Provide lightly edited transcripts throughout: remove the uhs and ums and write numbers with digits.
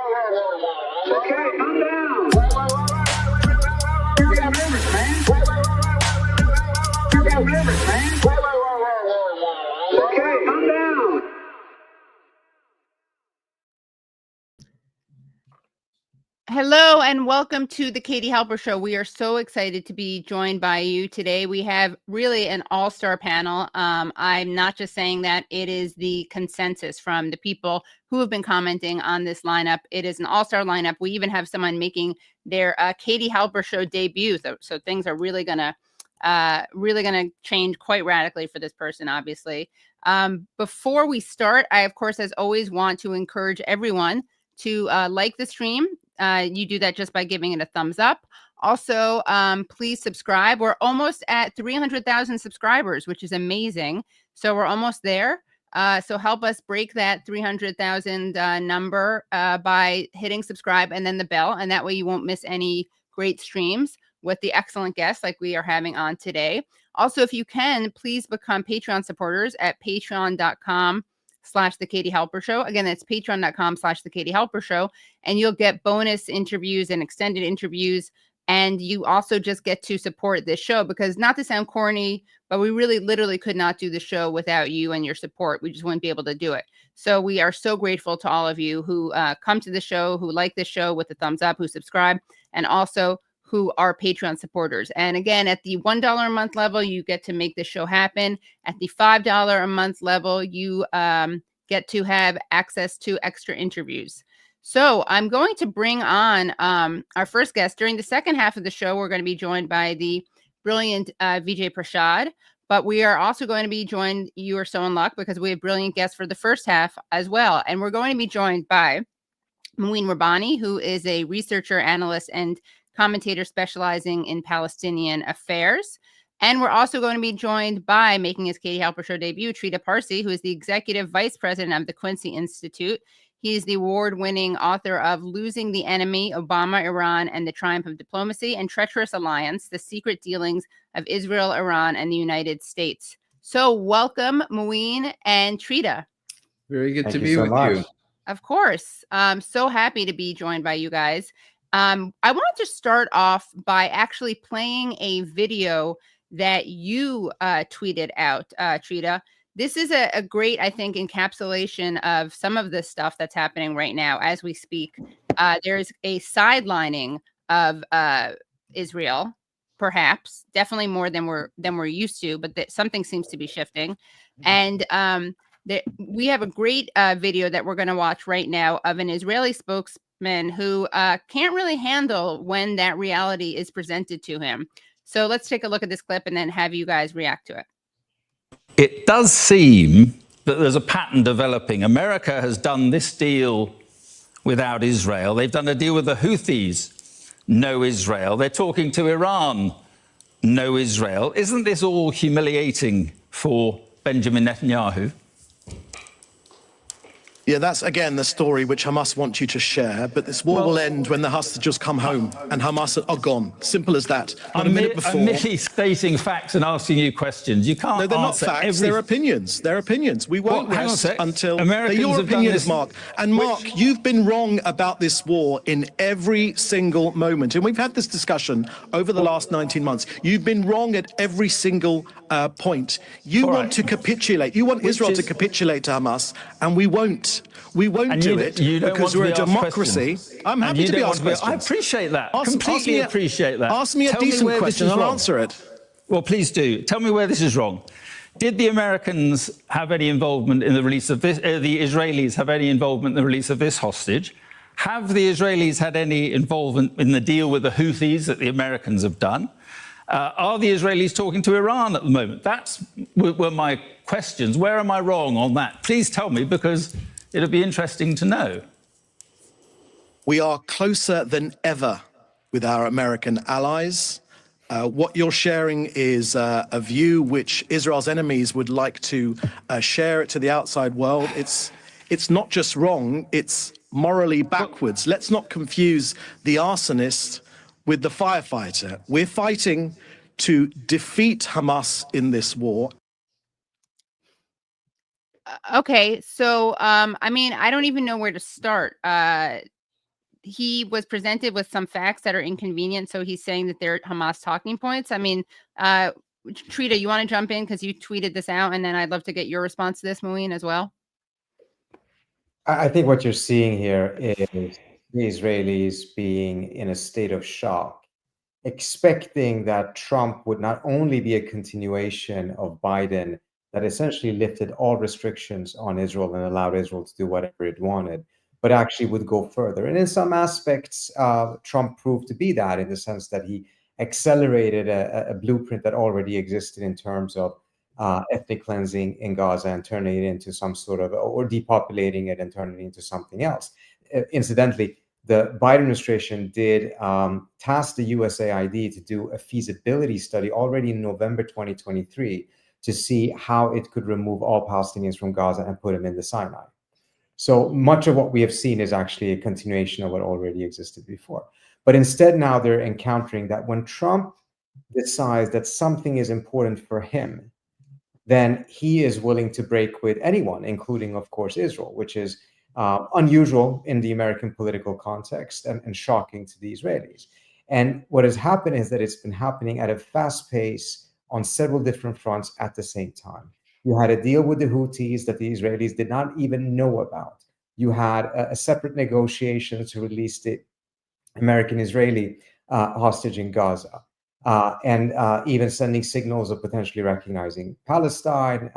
Okay, calm down. You got limits, man. You got limits, man. Okay, calm down. Hello and welcome to the Katie Halper Show. We are so excited to be joined by you today. We have really an all-star panel. I'm not just saying that, it is the consensus from the people who have been commenting on this lineup. It is an all-star lineup. We even have someone making their Katie Halper Show debut. So things are really gonna change quite radically for this person, obviously. Before we start, I, of course, as always, want to encourage everyone to like the stream. You do that just by giving it a thumbs up. Also, please subscribe. We're almost at 300,000 subscribers, which is amazing. So we're almost there. So help us break that 300,000 number by hitting subscribe and then the bell. And that way you won't miss any great streams with the excellent guests like we are having on today. Also, if you can, please become Patreon supporters at patreon.com/The Katie Halper Show. Again, that's patreon.com/The Katie Halper Show. And you'll get bonus interviews and extended interviews. And you also just get to support this show because, not to sound corny, but we really literally could not do the show without you and your support. We just wouldn't be able to do it. So we are so grateful to all of you who come to the show, who like the show with a thumbs up, who subscribe, and also who are Patreon supporters. And again, at the $1 a month level, you get to make this show happen. At the $5 a month level, you get to have access to extra interviews. So I'm going to bring on our first guest. During the second half of the show, we're going to be joined by the brilliant Vijay Prashad. But we are also going to be joined, you are so in luck, because we have brilliant guests for the first half as well. And we're going to be joined by Mouin Rabbani, who is a researcher, analyst, and commentator specializing in Palestinian affairs. And we're also going to be joined by, making his Katie Halper Show debut, Trita Parsi, who is the executive vice president of the Quincy Institute. He is the award-winning author of Losing the Enemy, Obama, Iran, and the Triumph of Diplomacy, and Treacherous Alliance, The Secret Dealings of Israel, Iran, and the United States. So welcome, Mouin and Trita. Very good to be with you. Of course. I'm so happy to be joined by you guys. I want to start off by actually playing a video that you tweeted out, Trita. This is a great, I think, encapsulation of some of the stuff that's happening right now as we speak. There's a sidelining of Israel, perhaps, definitely more than we're used to, but something seems to be shifting. And we have a great video that we're going to watch right now of an Israeli spokesman who can't really handle when that reality is presented to him. So let's take a look at this clip and then have you guys react to it. It does seem that there's a pattern developing. America has done this deal without Israel. They've done a deal with the Houthis, no Israel. They're talking to Iran, no Israel. Isn't this all humiliating for Benjamin Netanyahu? Yeah, that's, again, the story which Hamas wants you to share. But this war will end when the hostages come home and Hamas are gone. Simple as that. Not a minute before. I'm merely stating facts and asking you questions. You can't. No, they're not facts. They're opinions. They're opinions. We won't rest until they're your opinions, Mark. And Mark, you've been wrong about this war in every single moment. And we've had this discussion over the last 19 months. You've been wrong at every single point. You want to capitulate. You want Israel to capitulate to Hamas, and we won't. We won't do it because we're a democracy. I'm happy to be asked questions. I appreciate that. Completely appreciate that. Ask me a decent question, I'll answer it. Well, please do. Tell me where this is wrong. Did the Americans have any involvement in the release of this? The Israelis have any involvement in the release of this hostage? Have the Israelis had any involvement in the deal with the Houthis that the Americans have done? Are the Israelis talking to Iran at the moment? That's were my questions. Where am I wrong on that? Please tell me, because it'll be interesting to know. We are closer than ever with our American allies. What you're sharing is a view which Israel's enemies would like to share it to the outside world. It's not just wrong, it's morally backwards. Let's not confuse the arsonist with the firefighter. We're fighting to defeat Hamas in this war. Okay, so I mean, I don't even know where to start. he was presented with some facts that are inconvenient, so he's saying that they're Hamas talking points. I mean, Trita, you want to jump in because you tweeted this out, and then I'd love to get your response to this, Mouin, as well. I think what you're seeing here is the Israelis being in a state of shock, expecting that Trump would not only be a continuation of Biden that essentially lifted all restrictions on Israel and allowed Israel to do whatever it wanted, but actually would go further. And in some aspects, Trump proved to be that, in the sense that he accelerated a blueprint that already existed in terms of ethnic cleansing in Gaza and turning it into some sort of, or depopulating it and turning it into something else. Incidentally, the Biden administration did task the USAID to do a feasibility study already in November 2023 to see how it could remove all Palestinians from Gaza and put them in the Sinai. So much of what we have seen is actually a continuation of what already existed before. But instead, now they're encountering that when Trump decides that something is important for him, then he is willing to break with anyone, including, of course, Israel, which is unusual in the American political context and shocking to the Israelis. And what has happened is that it's been happening at a fast pace on several different fronts at the same time. You had a deal with the Houthis that the Israelis did not even know about. You had a separate negotiation to release the American-Israeli hostage in Gaza. And even sending signals of potentially recognizing Palestine,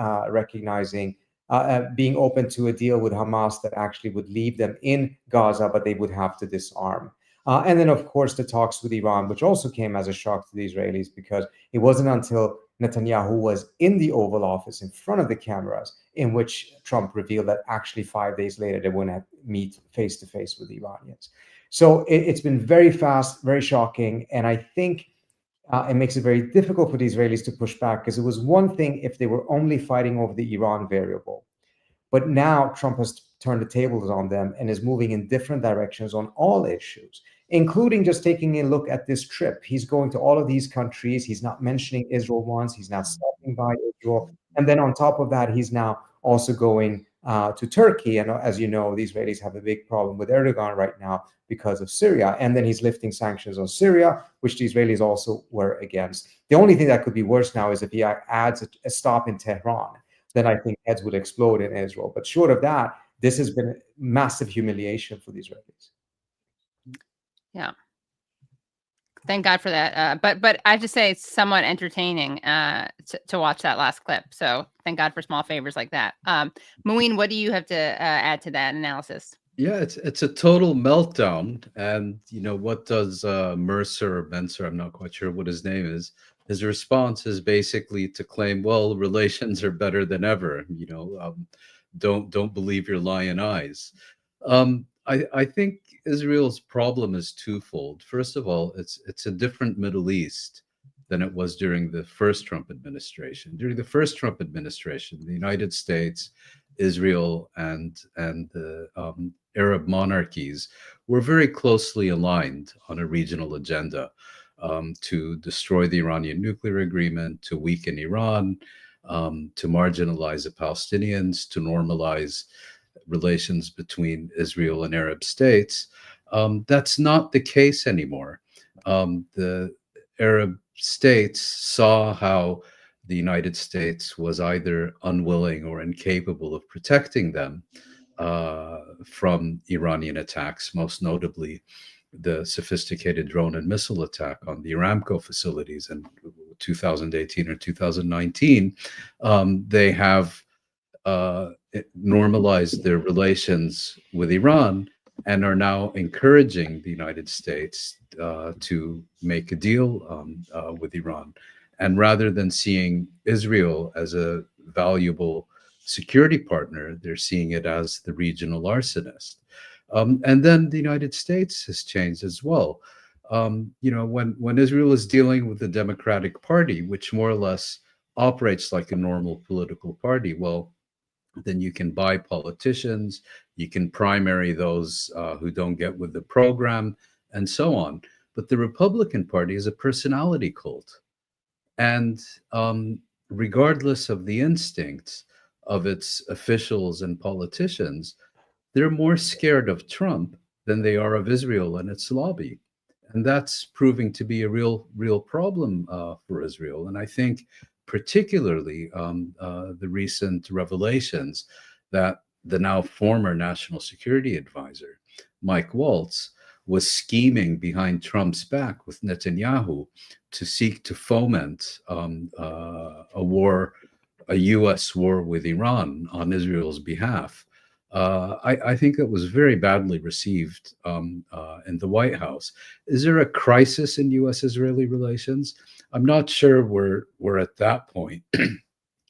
being open to a deal with Hamas that actually would leave them in Gaza, but they would have to disarm. And then, of course, the talks with Iran, which also came as a shock to the Israelis, because it wasn't until Netanyahu was in the Oval Office in front of the cameras in which Trump revealed that actually 5 days later they wouldn't meet face to face with the Iranians. So it's been very fast, very shocking. And I think it makes it very difficult for the Israelis to push back, because it was one thing if they were only fighting over the Iran variable. But now Trump has turned the tables on them and is moving in different directions on all issues, including just taking a look at this trip. He's going to all of these countries. He's not mentioning Israel once. He's not stopping by Israel. And then on top of that, he's now also going to Turkey. And as you know, the Israelis have a big problem with Erdogan right now because of Syria. And then he's lifting sanctions on Syria, which the Israelis also were against. The only thing that could be worse now is if he adds a stop in Tehran. Then I think heads would explode in Israel. But short of that, this has been a massive humiliation for the Israelis. Yeah. Thank God for that. But I have to say it's somewhat entertaining to watch that last clip. So thank God for small favors like that. Mouin, what do you have to add to that analysis? Yeah, it's a total meltdown. And, you know, what does Mercer or Mencer, I'm not quite sure what his name is, his response is basically to claim, well, relations are better than ever. You know, don't believe your lying eyes. I think Israel's problem is twofold. First of all, it's a different Middle East than it was during the first Trump administration. During the first Trump administration, the United States, Israel, and the Arab monarchies were very closely aligned on a regional agenda. To destroy the Iranian nuclear agreement, to weaken Iran, to marginalize the Palestinians, to normalize relations between Israel and Arab states. That's not the case anymore. The Arab states saw how the United States was either unwilling or incapable of protecting them from Iranian attacks, most notably the sophisticated drone and missile attack on the Aramco facilities in 2018 or 2019, they have normalized their relations with Iran and are now encouraging the United States to make a deal with Iran. And rather than seeing Israel as a valuable security partner, they're seeing it as the regional arsonist. And then the United States has changed as well. You know, when Israel is dealing with the Democratic Party, which more or less operates like a normal political party, well, then you can buy politicians, you can primary those who don't get with the program, and so on. But the Republican Party is a personality cult. And regardless of the instincts of its officials and politicians, they're more scared of Trump than they are of Israel and its lobby. And that's proving to be a real problem for Israel. And I think particularly the recent revelations that the now former national security advisor, Mike Waltz, was scheming behind Trump's back with Netanyahu to seek to foment a U.S. war with Iran on Israel's behalf. I think it was very badly received in the White House. Is there a crisis in U.S.-Israeli relations? I'm not sure we're at that point.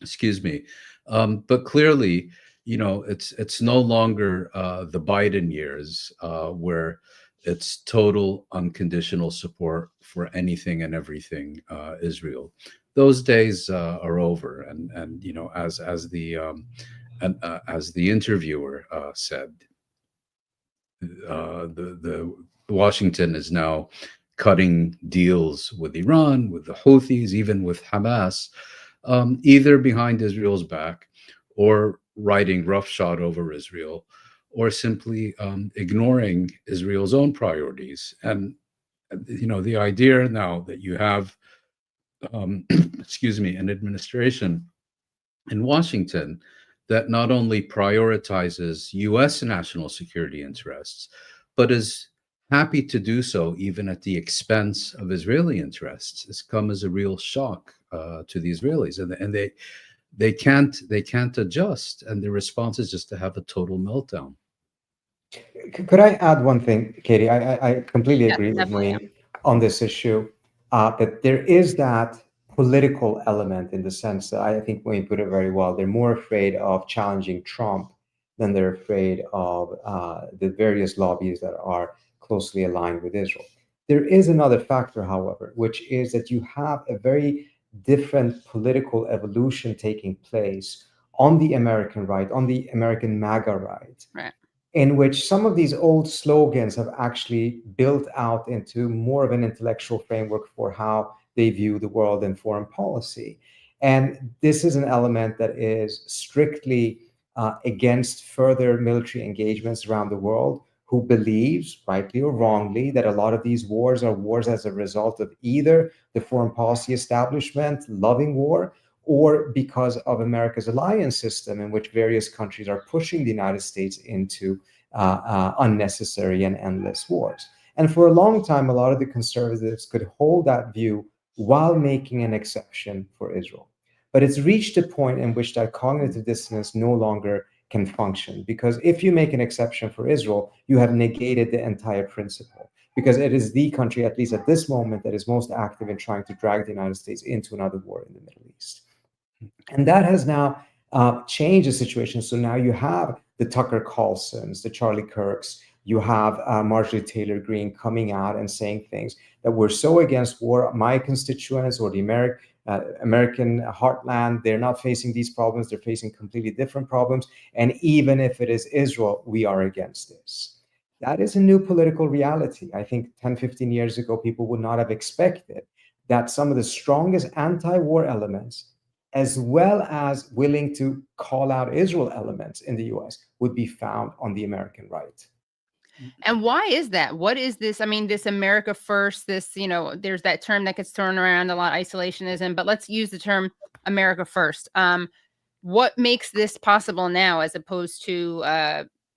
Excuse me, but clearly, it's no longer the Biden years where it's total unconditional support for anything and everything Israel. Those days are over, and as the interviewer said, the Washington is now cutting deals with Iran, with the Houthis, even with Hamas, either behind Israel's back or riding roughshod over Israel, or simply ignoring Israel's own priorities. And the idea now that you have, excuse me, an administration in Washington that not only prioritizes U.S. national security interests, but is happy to do so even at the expense of Israeli interests, has come as a real shock to the Israelis, and they can't adjust, and the response is just to have a total meltdown. Could I add one thing, Katie? I completely agree with definitely, Mouin on this issue, that there is that political element in the sense that I think Mouin put it very well. They're more afraid of challenging Trump than they're afraid of the various lobbies that are closely aligned with Israel. There is another factor, however, which is that you have a very different political evolution taking place on the American right, on the American MAGA right. Right. In which some of these old slogans have actually built out into more of an intellectual framework for how they view the world and foreign policy. And this is an element that is strictly against further military engagements around the world, who believes, rightly or wrongly, that a lot of these wars are wars as a result of either the foreign policy establishment loving war, or because of America's alliance system, in which various countries are pushing the United States into unnecessary and endless wars. And for a long time, a lot of the conservatives could hold that view while making an exception for Israel. But it's reached a point in which that cognitive dissonance no longer can function, because if you make an exception for Israel, you have negated the entire principle, because it is the country, at least at this moment, that is most active in trying to drag the United States into another war in the Middle East. And that has now changed the situation. So now you have the Tucker Carlsons, the Charlie Kirks, you have Marjorie Taylor Greene coming out and saying things that we're so against war. My constituents or the American heartland, they're not facing these problems. They're facing completely different problems. And even if it is Israel, we are against this. That is a new political reality. I think 10, 15 years ago, people would not have expected that some of the strongest anti-war elements, as well as willing to call out Israel elements in the US, would be found on the American right. And why is that? What is this? I mean, this America first, this, there's that term that gets thrown around a lot, isolationism, but let's use the term America first. What makes this possible now as opposed to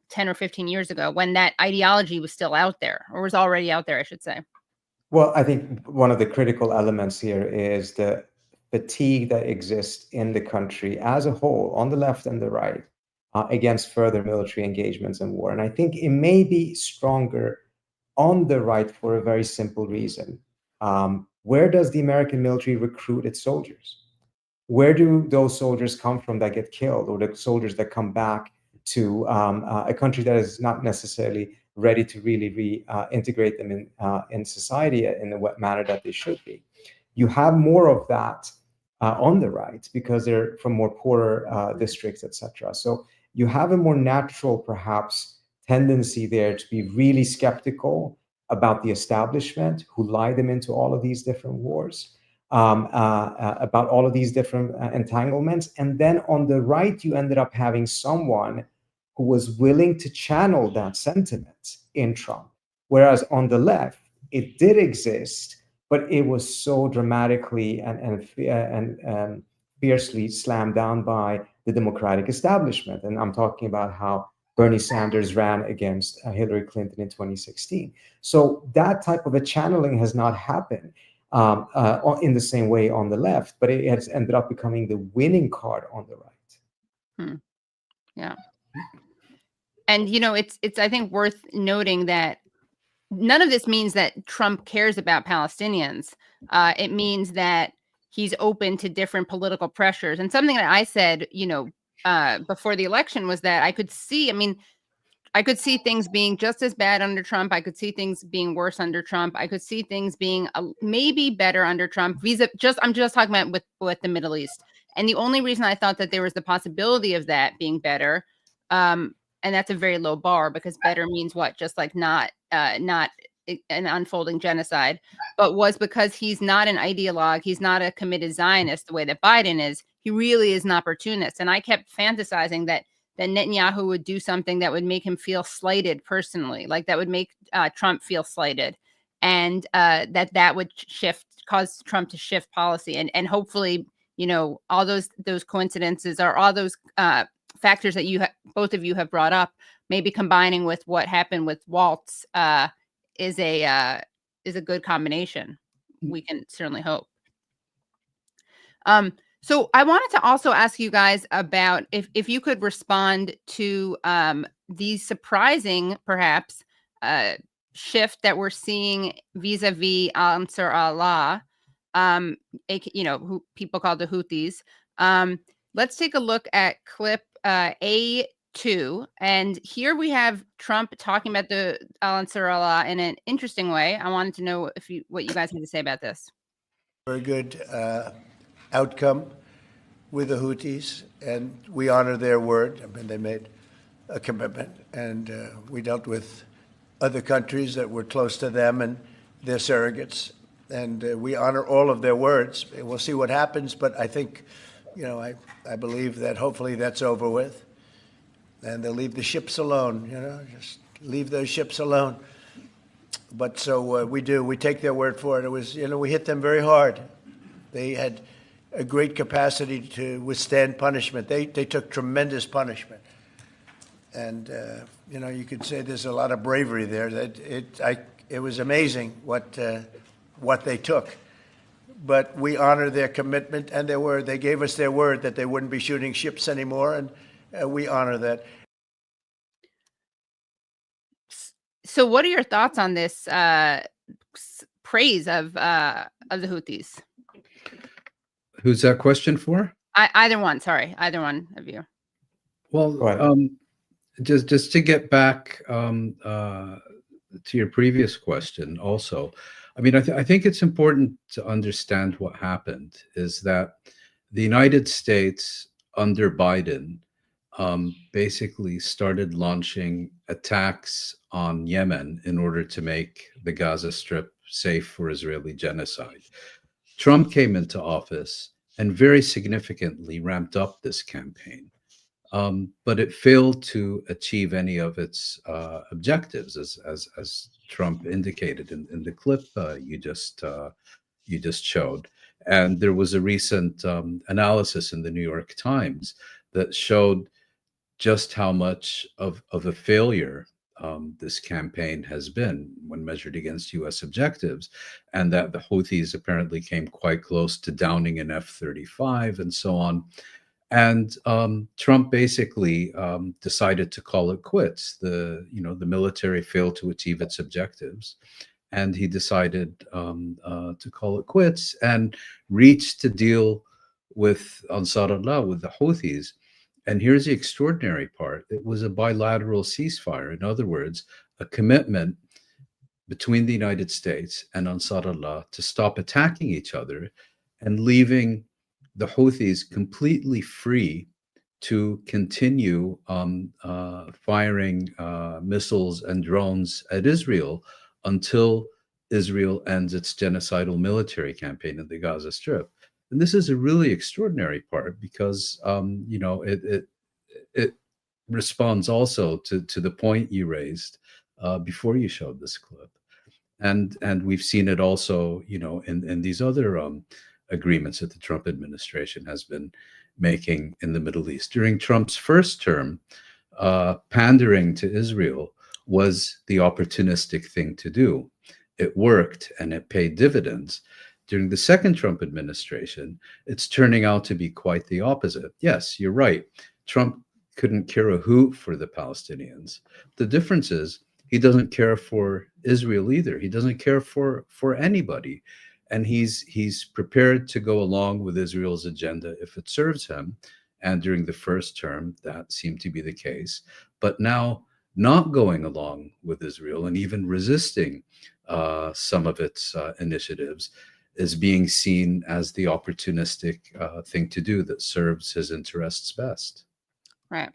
10 or 15 years ago, when that ideology was still out there, or was already out there, I should say? Well, I think one of the critical elements here is the fatigue that exists in the country as a whole, on the left and the right, against further military engagements and war. And I think it may be stronger on the right for a very simple reason. Where does the American military recruit its soldiers? Where do those soldiers come from that get killed, or the soldiers that come back to a country that is not necessarily ready to really reintegrate them in society in the manner that they should be? You have more of that on the right because they're from more poorer districts, etc. So you have a more natural, perhaps, tendency there to be really skeptical about the establishment, who lie them into all of these different wars, about all of these different entanglements. And then on the right, you ended up having someone who was willing to channel that sentiment in Trump. Whereas on the left, it did exist, but it was so dramatically and fiercely slammed down by the Democratic establishment. And I'm talking about how Bernie Sanders ran against Hillary Clinton in 2016. So that type of a channeling has not happened in the same way on the left, but it has ended up becoming the winning card on the right. Yeah. And, you know, it's I think worth noting that none of this means that Trump cares about Palestinians. It means that he's open to different political pressures. And something that I said, you know, before the election was that I could see things being just as bad under Trump. I could see things being worse under Trump. I could see things being maybe better under Trump. I'm just talking about with the Middle East. And the only reason I thought that there was the possibility of that being better, and that's a very low bar because better means what? Just like not an unfolding genocide, but was because he's not an ideologue. He's not a committed Zionist the way that Biden is. He really is an opportunist. And I kept fantasizing that Netanyahu would do something that would make him feel slighted personally, like that would make Trump feel slighted, and that would cause Trump to shift policy, and hopefully, you know, all those coincidences or all those factors that both of you have brought up, maybe combining with what happened with Waltz, is a good combination. We can certainly hope. So I wanted to also ask you guys about if you could respond to the surprising, perhaps, shift that we're seeing vis-a-vis Ansar Allah, you know, who people call the Houthis. Let's take a look at clip A2, and here we have Trump talking about the Ansar Allah in an interesting way. I wanted to know what you guys had to say about this. Very good outcome with the Houthis, and we honor their word. I mean, they made a commitment, and we dealt with other countries that were close to them and their surrogates, and we honor all of their words. We'll see what happens, but I think, you know, I believe that hopefully that's over with, and they'll leave the ships alone, you know, just leave those ships alone. But so we do. We take their word for it. It was, you know, we hit them very hard. They had a great capacity to withstand punishment. They took tremendous punishment, and you know, you could say there's a lot of bravery there. That it was amazing what they took. But we honor their commitment and their word. They gave us their word that they wouldn't be shooting ships anymore, and we honor that. So what are your thoughts on this praise of the Houthis? Who's that question for? Either one. Sorry, either one of you. Well, just to get back to your previous question also, I mean, I think it's important to understand what happened is that the United States under Biden basically started launching attacks on Yemen in order to make the Gaza Strip safe for Israeli genocide. Trump came into office and very significantly ramped up this campaign, but it failed to achieve any of its objectives, as Trump indicated in the clip you just showed. And there was a recent analysis in the New York Times that showed just how much of a failure this campaign has been when measured against U.S. objectives, and that the Houthis apparently came quite close to downing an F-35 and so on. And Trump basically decided to call it quits. The military failed to achieve its objectives, and he decided to call it quits and reached to deal with Ansar Allah, with the Houthis. And here's the extraordinary part. It was a bilateral ceasefire. In other words, a commitment between the United States and Ansar Allah to stop attacking each other and leaving the Houthis completely free to continue firing missiles and drones at Israel until Israel ends its genocidal military campaign in the Gaza Strip. And this is a really extraordinary part because, it responds also to the point you raised before you showed this clip. And we've seen it also, in these other agreements that the Trump administration has been making in the Middle East. During Trump's first term, pandering to Israel was the opportunistic thing to do. It worked and it paid dividends. During the second Trump administration, it's turning out to be quite the opposite. Yes, you're right. Trump couldn't care a hoot for the Palestinians. The difference is he doesn't care for Israel either. He doesn't care for anybody. And he's prepared to go along with Israel's agenda if it serves him. And during the first term, that seemed to be the case. But now, not going along with Israel and even resisting some of its initiatives is being seen as the opportunistic thing to do that serves his interests best. Right.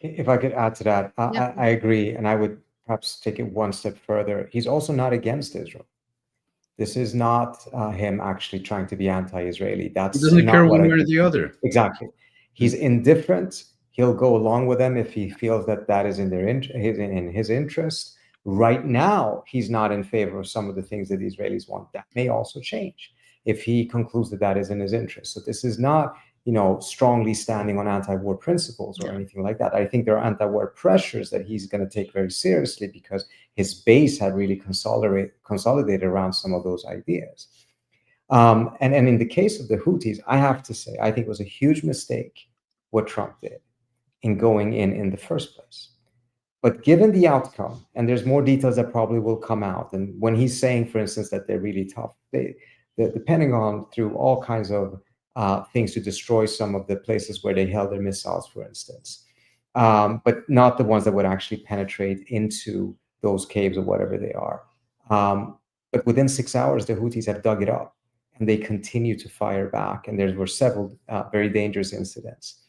If I could add to that, Yep. I agree, and I would perhaps take it one step further. He's also not against Israel. This is not him actually trying to be anti-Israeli. That's He doesn't not care what one I way or think. the other. Exactly. He's indifferent. He'll go along with them if he feels that is in his interest. Right now, he's not in favor of some of the things that the Israelis want. That may also change if he concludes that is in his interest. So this is not, strongly standing on anti-war principles or anything like that. I think there are anti-war pressures that he's going to take very seriously because his base had really consolidated around some of those ideas. And in the case of the Houthis, I have to say, I think it was a huge mistake what Trump did in going in the first place. But given the outcome, and there's more details that probably will come out, and when he's saying, for instance, that they're really tough, the Pentagon threw all kinds of things to destroy some of the places where they held their missiles, for instance, but not the ones that would actually penetrate into those caves or whatever they are. But within 6 hours, the Houthis have dug it up, and they continue to fire back, and there were several very dangerous incidents.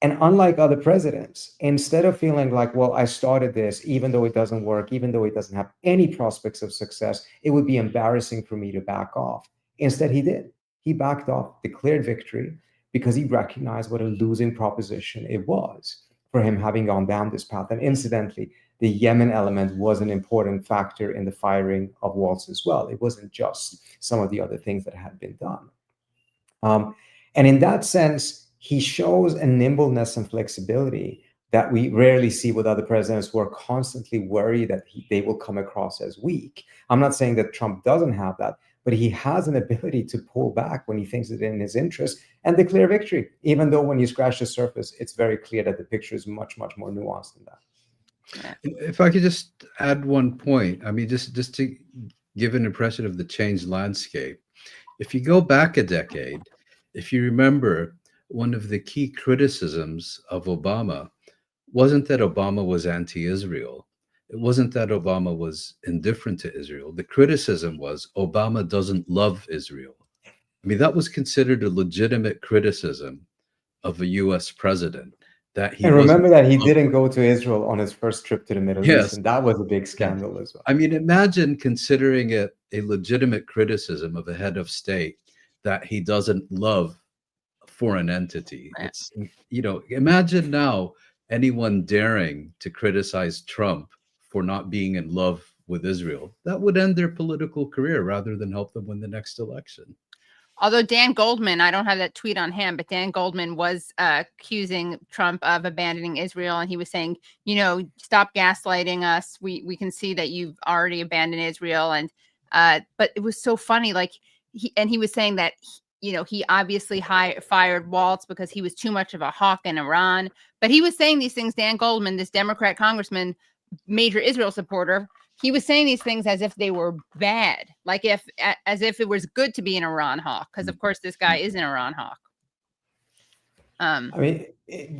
And unlike other presidents, instead of feeling like, well, I started this, even though it doesn't work, even though it doesn't have any prospects of success, it would be embarrassing for me to back off. Instead, he did. He backed off, declared victory, because he recognized what a losing proposition it was for him having gone down this path. And incidentally, the Yemen element was an important factor in the firing of walls as well. It wasn't just some of the other things that had been done. And in that sense, he shows a nimbleness and flexibility that we rarely see with other presidents who are constantly worried that they will come across as weak. I'm not saying that Trump doesn't have that, but he has an ability to pull back when he thinks it's in his interest and declare victory, even though when you scratch the surface, it's very clear that the picture is much, much more nuanced than that. If I could just add one point, I mean, just to give an impression of the changed landscape. If you go back a decade, if you remember, one of the key criticisms of Obama wasn't that Obama was anti-Israel. It wasn't that Obama was indifferent to Israel. The criticism was Obama doesn't love Israel. I mean, that was considered a legitimate criticism of a US president. That he and remember that he wasn't didn't go to Israel on his first trip to the Middle East, and that was a big scandal as well. I mean, imagine considering it a legitimate criticism of a head of state that he doesn't love a foreign entity. It's, imagine now anyone daring to criticize Trump for not being in love with Israel. That would end their political career rather than help them win the next election. Although Dan Goldman, I don't have that tweet on him, but Dan Goldman was accusing Trump of abandoning Israel. And he was saying, stop gaslighting us. We can see that you've already abandoned Israel. And but it was so funny. Like he was saying that, he obviously fired Waltz because he was too much of a hawk in Iran. But he was saying these things, Dan Goldman, this Democrat congressman, major Israel supporter, he was saying these things as if they were bad, like as if it was good to be an Iran hawk, because of course this guy is an Iran hawk. I mean,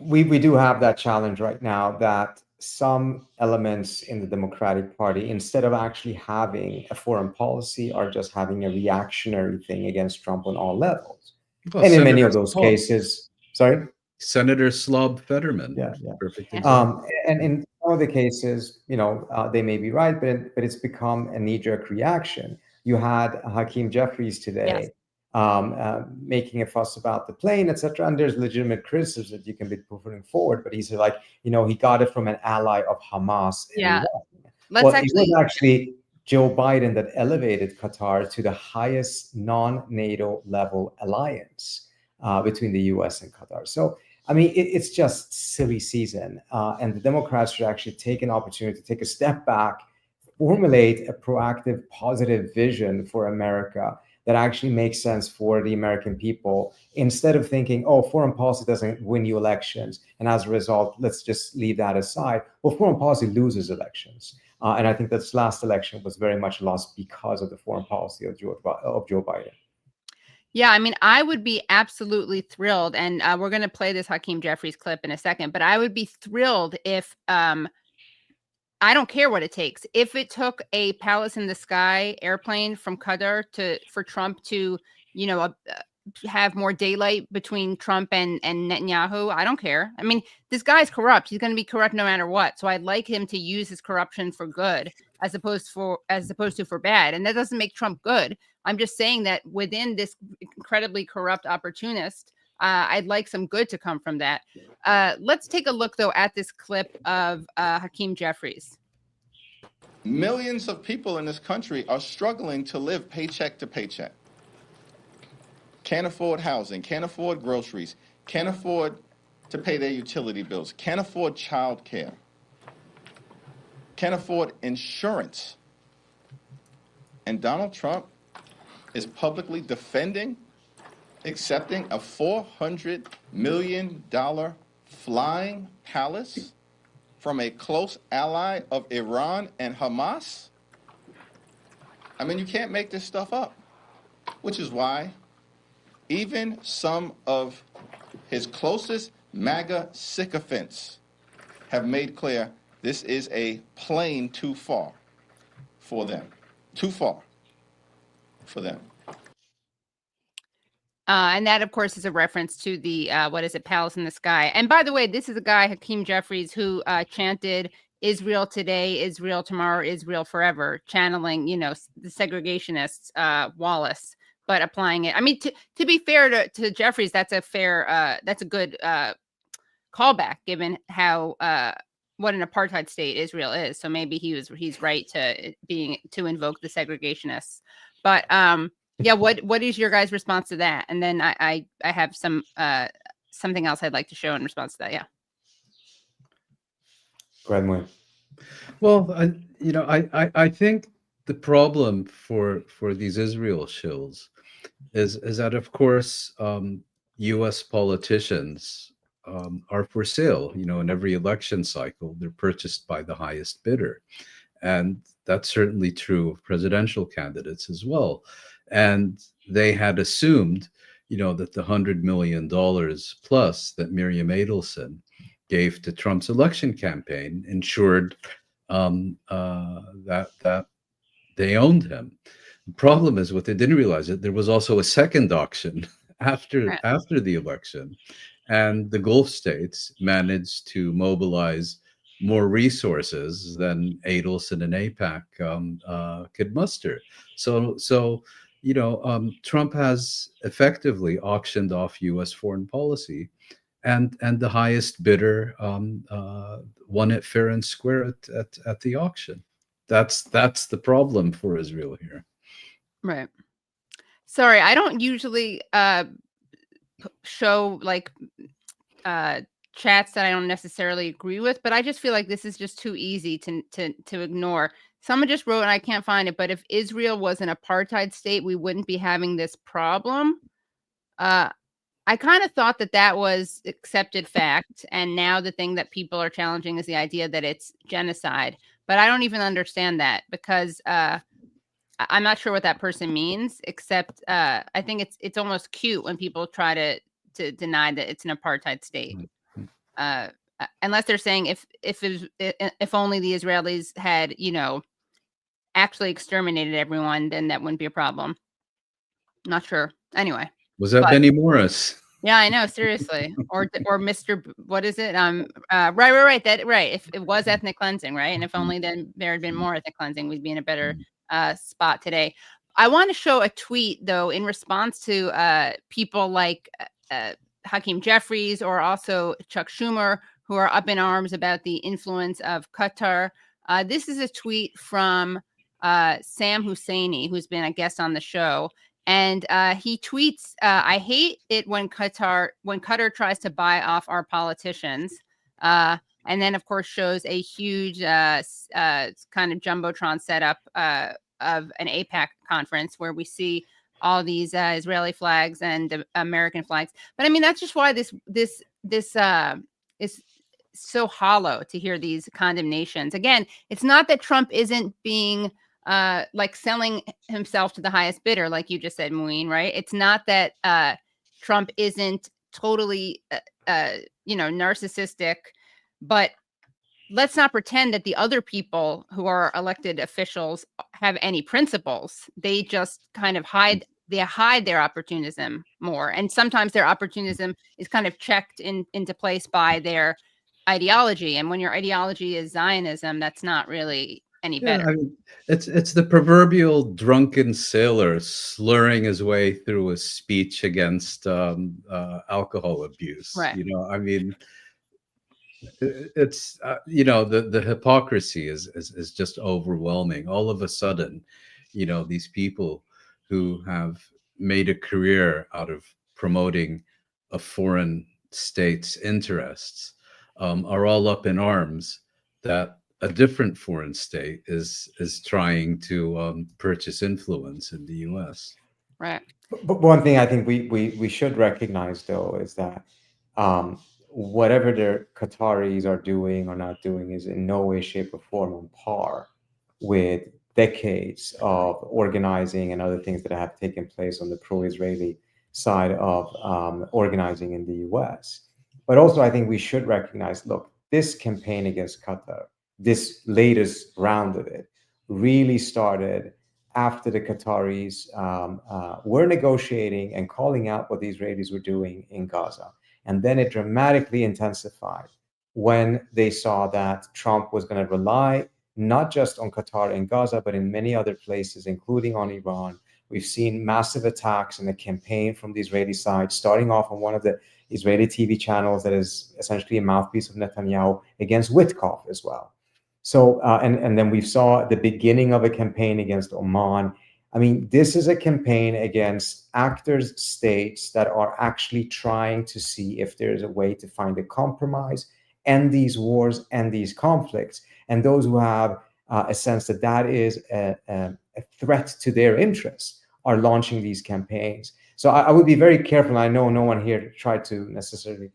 we do have that challenge right now that some elements in the Democratic Party, instead of actually having a foreign policy, are just having a reactionary thing against Trump on all levels. Well, and in many of those cases, sorry? Senator Slob Fetterman. Yeah. Perfect example. And in some of the cases, they may be right, but it's become a knee-jerk reaction. You had Hakeem Jeffries today making a fuss about the plane, etc. And there's legitimate criticism that you can be putting forward. But he's like, he got it from an ally of Hamas in Yeah. Iran. Let's Well, actually. it was actually Joe Biden that elevated Qatar to the highest non-NATO level alliance between the U.S. and Qatar. So, I mean, it's just silly season. And the Democrats should actually take an opportunity to take a step back, formulate a proactive, positive vision for America that actually makes sense for the American people, instead of thinking, oh, foreign policy doesn't win you elections, and as a result, let's just leave that aside. Well, foreign policy loses elections. And I think this last election was very much lost because of the foreign policy of Joe Biden. Yeah, I mean, I would be absolutely thrilled, and we're going to play this Hakeem Jeffries clip in a second, but I would be thrilled if, I don't care what it takes. If it took a Palace in the Sky airplane from Qatar for Trump to, have more daylight between Trump and Netanyahu, I don't care. I mean, this guy's corrupt. He's going to be corrupt no matter what. So I'd like him to use his corruption for good as opposed to for bad. And that doesn't make Trump good. I'm just saying that within this incredibly corrupt opportunist, I'd like some good to come from that. Let's take a look, though, at this clip of Hakeem Jeffries. Millions of people in this country are struggling to live paycheck to paycheck. Can't afford housing, can't afford groceries, can't afford to pay their utility bills, can't afford child care, can't afford insurance. And Donald Trump is publicly defending accepting a $400 million flying palace from a close ally of Iran and Hamas? I mean, you can't make this stuff up, which is why even some of his closest MAGA sycophants have made clear this is a plane too far for them. Too far for them. And that, of course, is a reference to the, Palace in the Sky. And by the way, this is a guy, Hakeem Jeffries, who chanted Israel today, Israel tomorrow, Israel forever, channeling, the segregationists, Wallace, but applying it. I mean, to be fair to Jeffries, that's a good callback, given how what an apartheid state Israel is. So maybe he's right to invoke the segregationists. But yeah, what is your guys' response to that? And then I have something else I'd like to show in response to that. Yeah. Go ahead, Mouin. Well, I think the problem for these Israel shills is that, of course, U.S. politicians are for sale. In every election cycle, they're purchased by the highest bidder, and that's certainly true of presidential candidates as well. And they had assumed, that the $100 million plus that Miriam Adelson gave to Trump's election campaign ensured that they owned him. The problem is, what they didn't realize, that there was also a second auction after the election, and the Gulf states managed to mobilize more resources than Adelson and AIPAC could muster. So Trump has effectively auctioned off U.S. foreign policy, and the highest bidder won it fair and square at the auction. That's the problem for Israel here. Right. Sorry, I don't usually show chats that I don't necessarily agree with, but I just feel like this is just too easy to ignore. Someone just wrote, and I can't find it, but if Israel was an apartheid state, we wouldn't be having this problem. I kind of thought that was accepted fact, and now the thing that people are challenging is the idea that it's genocide. But I don't even understand that, because I'm not sure what that person means, except I think it's almost cute when people try to deny that it's an apartheid state. Unless they're saying if only the Israelis had, actually exterminated everyone, then that wouldn't be a problem. Not sure. Anyway. Was that Benny Morris? Yeah, I know, seriously. Or Mr. What is it? Right. If it was ethnic cleansing, right? And if only then there had been more ethnic cleansing, we'd be in a better spot today. I want to show a tweet, though, in response to people like Hakeem Jeffries or also Chuck Schumer, who are up in arms about the influence of Qatar. This is a tweet from Sam Husseini, who's been a guest on the show. And he tweets, I hate it when Qatar tries to buy off our politicians. And then, of course, shows a huge kind of Jumbotron setup of an AIPAC conference where we see all these Israeli flags and American flags. But I mean, that's just why this is so hollow to hear these condemnations. Again, it's not that Trump isn't being like selling himself to the highest bidder, like you just said, Mouin, right? It's not that Trump isn't totally, narcissistic, but let's not pretend that the other people who are elected officials have any principles. They just kind of hide their opportunism more. And sometimes their opportunism is kind of checked into place by their ideology. And when your ideology is Zionism, that's not really any better. I mean, it's the proverbial drunken sailor slurring his way through a speech against alcohol abuse. Right. I mean, it's the hypocrisy is just overwhelming. All of a sudden, these people who have made a career out of promoting a foreign state's interests are all up in arms that a different foreign state is trying to purchase influence in the U.S. Right. But one thing I think we should recognize, though, is that whatever the Qataris are doing or not doing is in no way, shape, or form on par with decades of organizing and other things that have taken place on the pro-Israeli side of organizing in the U.S. But also, I think we should recognize, look, this campaign against Qatar, this latest round of it, really started after the Qataris were negotiating and calling out what the Israelis were doing in Gaza. And then it dramatically intensified when they saw that Trump was going to rely not just on Qatar and Gaza, but in many other places, including on Iran. We've seen massive attacks in the campaign from the Israeli side, starting off on one of the Israeli TV channels that is essentially a mouthpiece of Netanyahu against Witkoff as well. So, and then we saw the beginning of a campaign against Oman. I mean, this is a campaign against actors, states that are actually trying to see if there's a way to find a compromise, end these wars and these conflicts. And those who have a sense that that is a threat to their interests are launching these campaigns. So I would be very careful. I know no one here tried to necessarily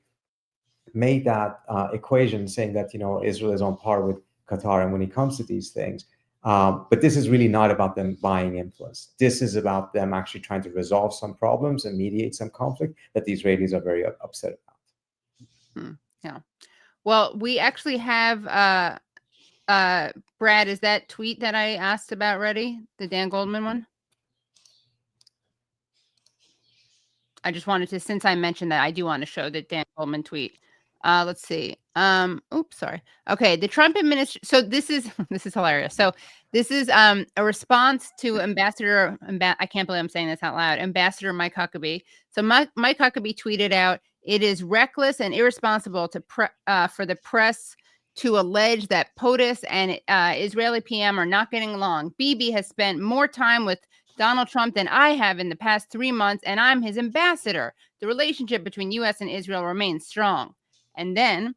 make that equation saying that, Israel is on par with Qatar and when it comes to these things. But this is really not about them buying influence. This is about them actually trying to resolve some problems and mediate some conflict that the Israelis are very upset about. Yeah. Well, we actually have, Brad, is that tweet that I asked about ready? The Dan Goldman one? I just wanted to, since I mentioned that, I do want to show the Dan Goldman tweet. Let's see. Oops, sorry. Okay, the Trump administration. So this is hilarious. So this is a response to Ambassador. I can't believe I'm saying this out loud. Ambassador Mike Huckabee. So Mike Huckabee tweeted out, "It is reckless and irresponsible for the press to allege that POTUS and Israeli PM are not getting along. Bibi has spent more time with Donald Trump than I have in the past 3 months, and I'm his ambassador. The relationship between U.S. and Israel remains strong." And then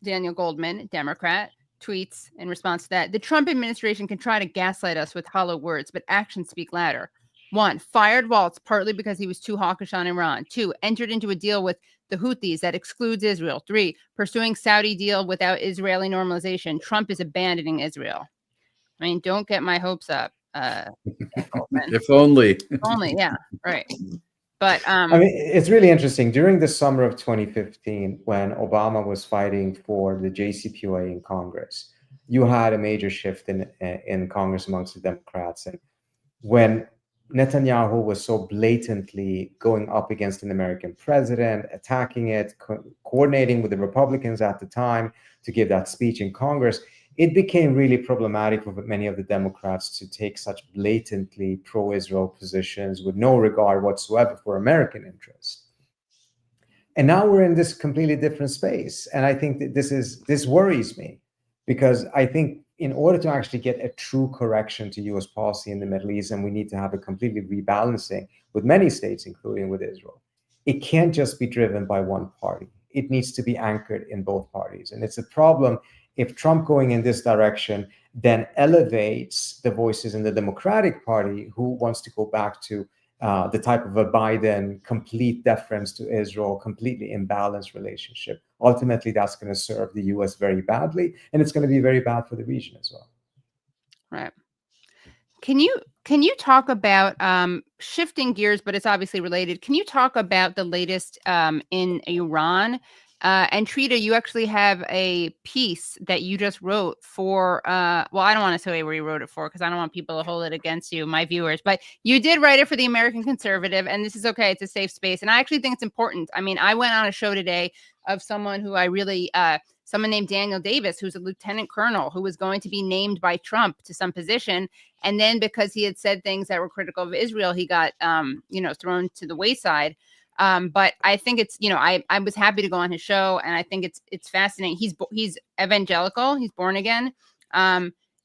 Daniel Goldman, Democrat, tweets in response to that, "The Trump administration can try to gaslight us with hollow words, but actions speak louder. 1, fired Waltz partly because he was too hawkish on Iran. 2, entered into a deal with the Houthis that excludes Israel. 3, pursuing Saudi deal without Israeli normalization. Trump is abandoning Israel." I mean, don't get my hopes up. If only. Only, yeah, right. But I mean, it's really interesting. During the summer of 2015, when Obama was fighting for the JCPOA in Congress, you had a major shift in Congress amongst the Democrats. And when Netanyahu was so blatantly going up against an American president, attacking it, coordinating with the Republicans at the time to give that speech in Congress, it became really problematic for many of the Democrats to take such blatantly pro-Israel positions with no regard whatsoever for American interests. And now we're in this completely different space. And I think that this worries me, because I think in order to actually get a true correction to US policy in the Middle East, and we need to have a completely rebalancing with many states, including with Israel, it can't just be driven by one party. It needs to be anchored in both parties. And it's a problem if Trump going in this direction then elevates the voices in the Democratic Party who wants to go back to the type of a Biden complete deference to Israel, completely imbalanced relationship. Ultimately, that's going to serve the US very badly, and it's going to be very bad for the region as well. Right. Can you talk about shifting gears, but it's obviously related. Can you talk about the latest in Iran? And Trita, you actually have a piece that you just wrote for, well, I don't want to say where you wrote it for because I don't want people to hold it against you, my viewers, but you did write it for the American Conservative, and this is okay. It's a safe space. And I actually think it's important. I mean, I went on a show today of someone who I really, someone named Daniel Davis, who's a lieutenant colonel who was going to be named by Trump to some position. And then because he had said things that were critical of Israel, he got, thrown to the wayside. But I think it's, I was happy to go on his show, and I think it's fascinating. He's evangelical, he's born again.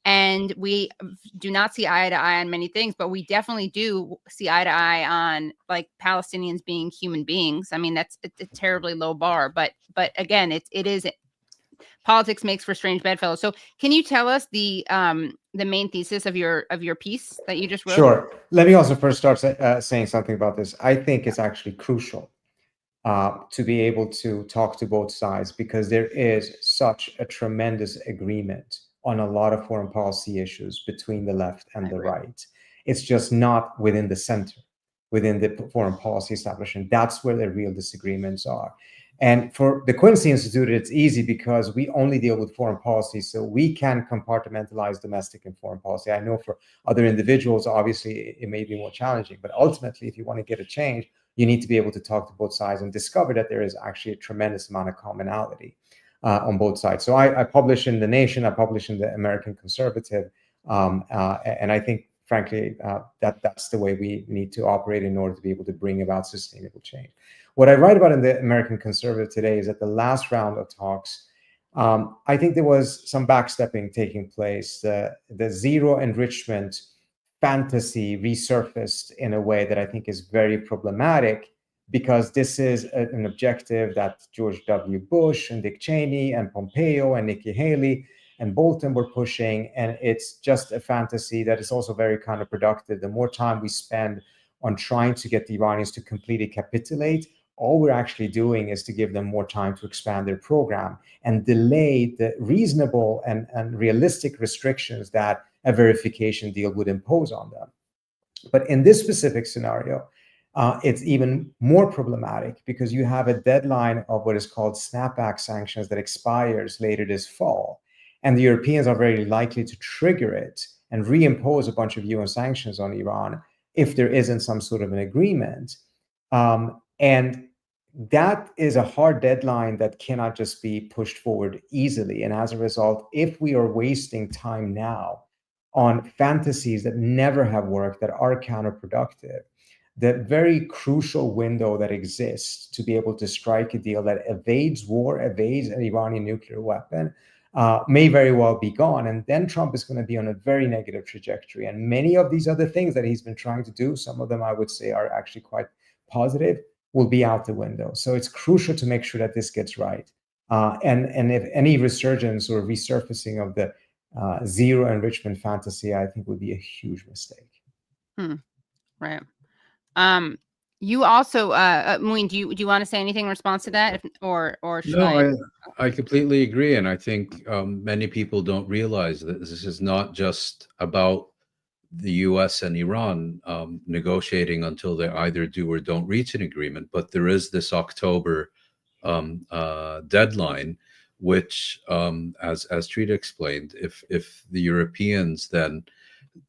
And we do not see eye to eye on many things, but we definitely do see eye to eye on like Palestinians being human beings. I mean, that's a terribly low bar, but again, it is politics makes for strange bedfellows. So can you tell us the main thesis of your piece that you just wrote? Sure. Let me also first start saying something about this. I think it's actually crucial to be able to talk to both sides, because there is such a tremendous agreement on a lot of foreign policy issues between the left and the right. It's just not within the center, within the foreign policy establishment. That's where the real disagreements are. And for the Quincy Institute, it's easy because we only deal with foreign policy, so we can compartmentalize domestic and foreign policy. I know for other individuals, obviously, it may be more challenging, but ultimately, if you want to get a change, you need to be able to talk to both sides and discover that there is actually a tremendous amount of commonality on both sides. So I publish in The Nation, I publish in the American Conservative, and I think, frankly, that's the way we need to operate in order to be able to bring about sustainable change. What I write about in the American Conservative today is that the last round of talks, I think there was some backstepping taking place. The zero enrichment fantasy resurfaced in a way that I think is very problematic, because this is an objective that George W. Bush and Dick Cheney and Pompeo and Nikki Haley and Bolton were pushing. And it's just a fantasy that is also very counterproductive. The more time we spend on trying to get the Iranians to completely capitulate, all we're actually doing is to give them more time to expand their program and delay the reasonable and realistic restrictions that a verification deal would impose on them. But in this specific scenario, it's even more problematic because you have a deadline of what is called snapback sanctions that expires later this fall. And the Europeans are very likely to trigger it and reimpose a bunch of UN sanctions on Iran if there isn't some sort of an agreement. And that is a hard deadline that cannot just be pushed forward easily. And as a result, if we are wasting time now on fantasies that never have worked, that are counterproductive, the very crucial window that exists to be able to strike a deal that evades war, evades an Iranian nuclear weapon, may very well be gone. And then Trump is going to be on a very negative trajectory. And many of these other things that he's been trying to do, some of them I would say are actually quite positive, will be out the window. So it's crucial to make sure that this gets right. And if any resurgence or resurfacing of the zero enrichment fantasy, I think would be a huge mistake. Right. You also, Mouin, do you want to say anything in response to that, or should I completely agree, and I think many people don't realize that this is not just about the U.S. and Iran negotiating until they either do or don't reach an agreement, but there is this October deadline, which, as Trita explained, if the Europeans then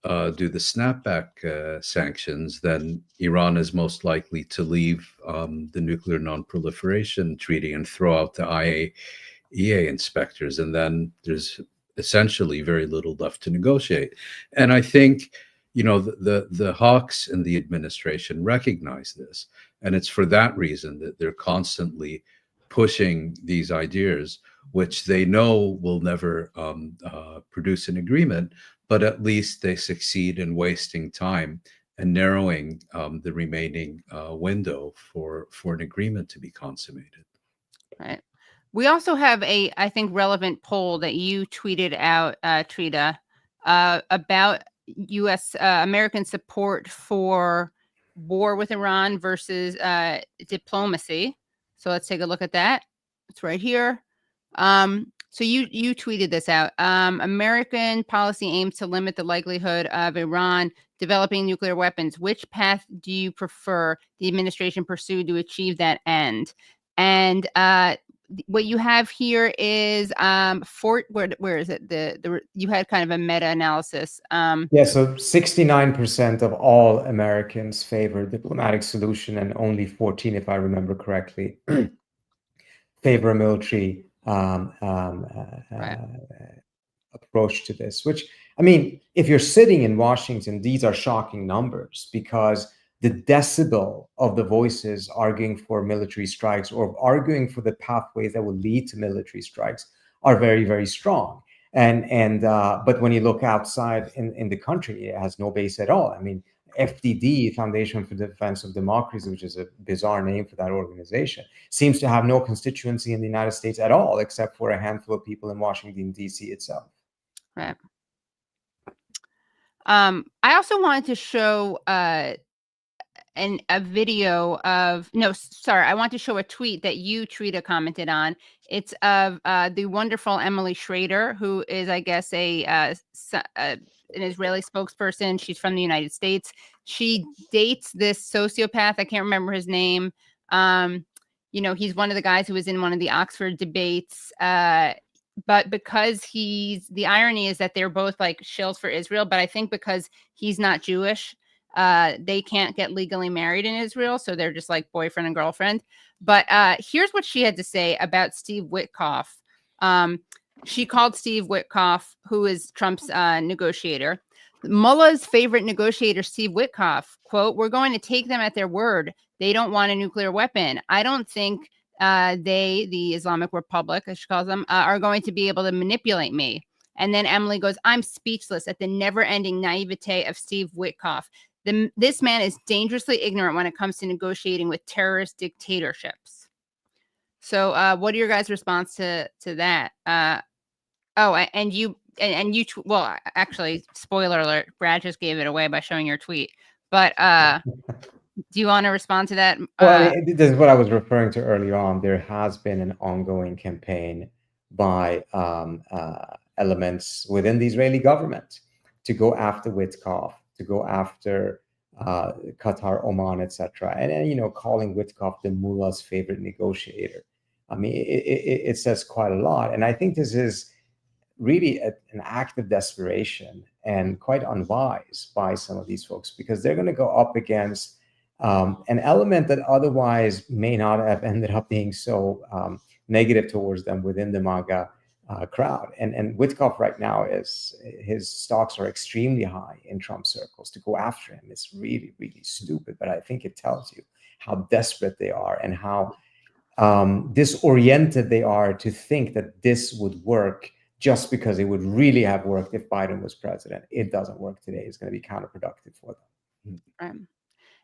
do the snapback sanctions, then Iran is most likely to leave the Nuclear Non-Proliferation Treaty and throw out the IAEA inspectors. And then there's essentially very little left to negotiate. And I think, the hawks in the administration recognize this, and it's for that reason that they're constantly pushing these ideas, which they know will never produce an agreement, but at least they succeed in wasting time and narrowing the remaining window for an agreement to be consummated. Right. We also have a, I think, relevant poll that you tweeted out, Trita, about U.S. American support for war with Iran versus diplomacy. So let's take a look at that. It's right here. So you tweeted this out. American policy aims to limit the likelihood of Iran developing nuclear weapons. Which path do you prefer the administration pursue to achieve that end? And what you have here is where is it? You had kind of a meta-analysis. Yeah, so 69% of all Americans favor diplomatic solution, and only 14, if I remember correctly, favor a military approach to this. Which, I mean, if you're sitting in Washington, these are shocking numbers, because the decibel of the voices arguing for military strikes or arguing for the pathways that will lead to military strikes are very, very strong. But when you look outside in the country, it has no base at all. I mean, FDD, Foundation for the Defense of Democracy, which is a bizarre name for that organization, seems to have no constituency in the United States at all, except for a handful of people in Washington, D.C. itself. Right. I also wanted to show a video of, I want to show a tweet that you, Trita, commented on. It's of the wonderful Emily Schrader, who is, I guess, an Israeli spokesperson. She's from the United States. She dates this sociopath. I can't remember his name. He's one of the guys who was in one of the Oxford debates. But because the irony is that they're both like shills for Israel, but I think because he's not Jewish, they can't get legally married in Israel, so they're just like boyfriend and girlfriend. But here's what she had to say about Steve Witkoff. She called Steve Witkoff, who is Trump's negotiator, Mullah's favorite negotiator, Steve Witkoff. Quote, "We're going to take them at their word. They don't want a nuclear weapon. I don't think the Islamic Republic, as she calls them, are going to be able to manipulate me." And then Emily goes, "I'm speechless at the never-ending naivete of Steve Witkoff. This man is dangerously ignorant when it comes to negotiating with terrorist dictatorships." So what are your guys' response to that? Well, actually, spoiler alert, Brad just gave it away by showing your tweet. But do you want to respond to that? Well, this is what I was referring to earlier on. There has been an ongoing campaign by elements within the Israeli government to go after Witkoff, to go after Qatar, Oman, etc., and calling Witkoff the mullah's favorite negotiator. I mean, it says quite a lot, and I think this is really an act of desperation and quite unwise by some of these folks, because they're going to go up against an element that otherwise may not have ended up being so negative towards them within the MAGA crowd. And Witkoff right now, his stocks are extremely high in Trump circles. To go after him is really, really stupid. But I think it tells you how desperate they are and how disoriented they are to think that this would work just because it would really have worked if Biden was president. It doesn't work today. It's going to be counterproductive for them.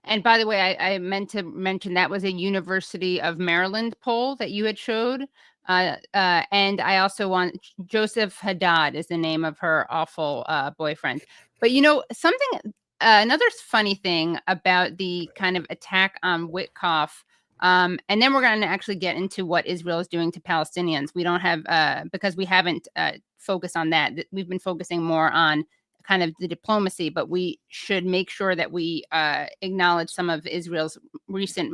And by the way, I meant to mention that was a University of Maryland poll that you had showed. And I also want Joseph Haddad is the name of her awful boyfriend. But something, another funny thing about the kind of attack on Witkoff, and then we're going to actually get into what Israel is doing to Palestinians. We don't have, because we haven't focused on that. We've been focusing more on kind of the diplomacy, but we should make sure that we acknowledge some of Israel's recent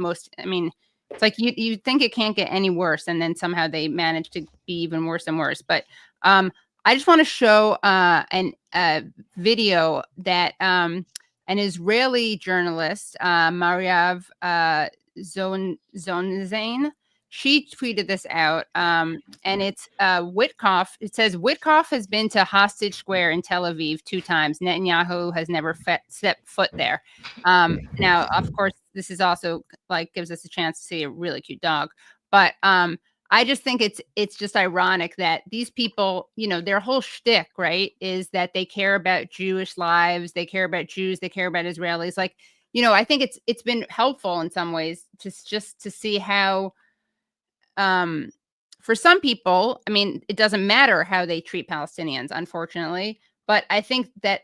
it's like you think it can't get any worse, and then somehow they manage to be even worse and worse. But I just want to show a video that an Israeli journalist, Mariav Zonzain, she tweeted this out, and it's Witkoff. It says Witkoff has been to Hostage Square in Tel Aviv 2 times. Netanyahu has never stepped foot there. Now, of course, this is also like gives us a chance to see a really cute dog. But I just think it's just ironic that these people, you know, their whole shtick, right, is that they care about Jewish lives, they care about Jews, they care about Israelis. Like, you know, I think it's been helpful in some ways just to see how. For some people, I mean, it doesn't matter how they treat Palestinians, unfortunately. But I think that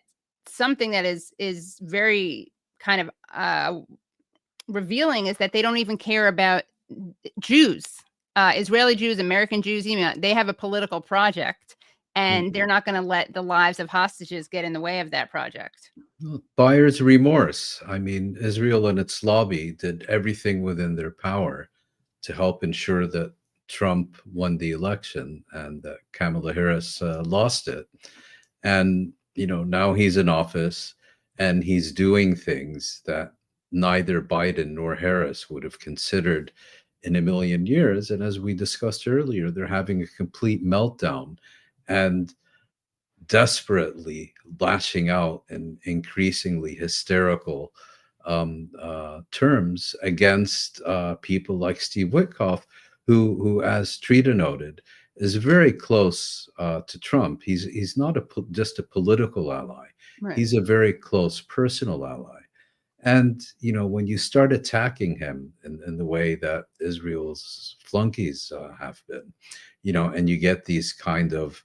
something that is very kind of revealing is that they don't even care about Jews, Israeli Jews, American Jews. You know, they have a political project, and they're not going to let the lives of hostages get in the way of that project. Buyer's remorse. I mean, Israel and its lobby did everything within their power to help ensure that Trump won the election and that Kamala Harris lost it. And, you know, now he's in office and he's doing things that neither Biden nor Harris would have considered in a million years. And as we discussed earlier, they're having a complete meltdown and desperately lashing out in increasingly hysterical terms against people like Steve Witkoff, who, as Trita noted, is very close to Trump. He's not just a political ally. Right. He's a very close personal ally. And, you know, when you start attacking him in the way that Israel's flunkies have been, you know, and you get these kind of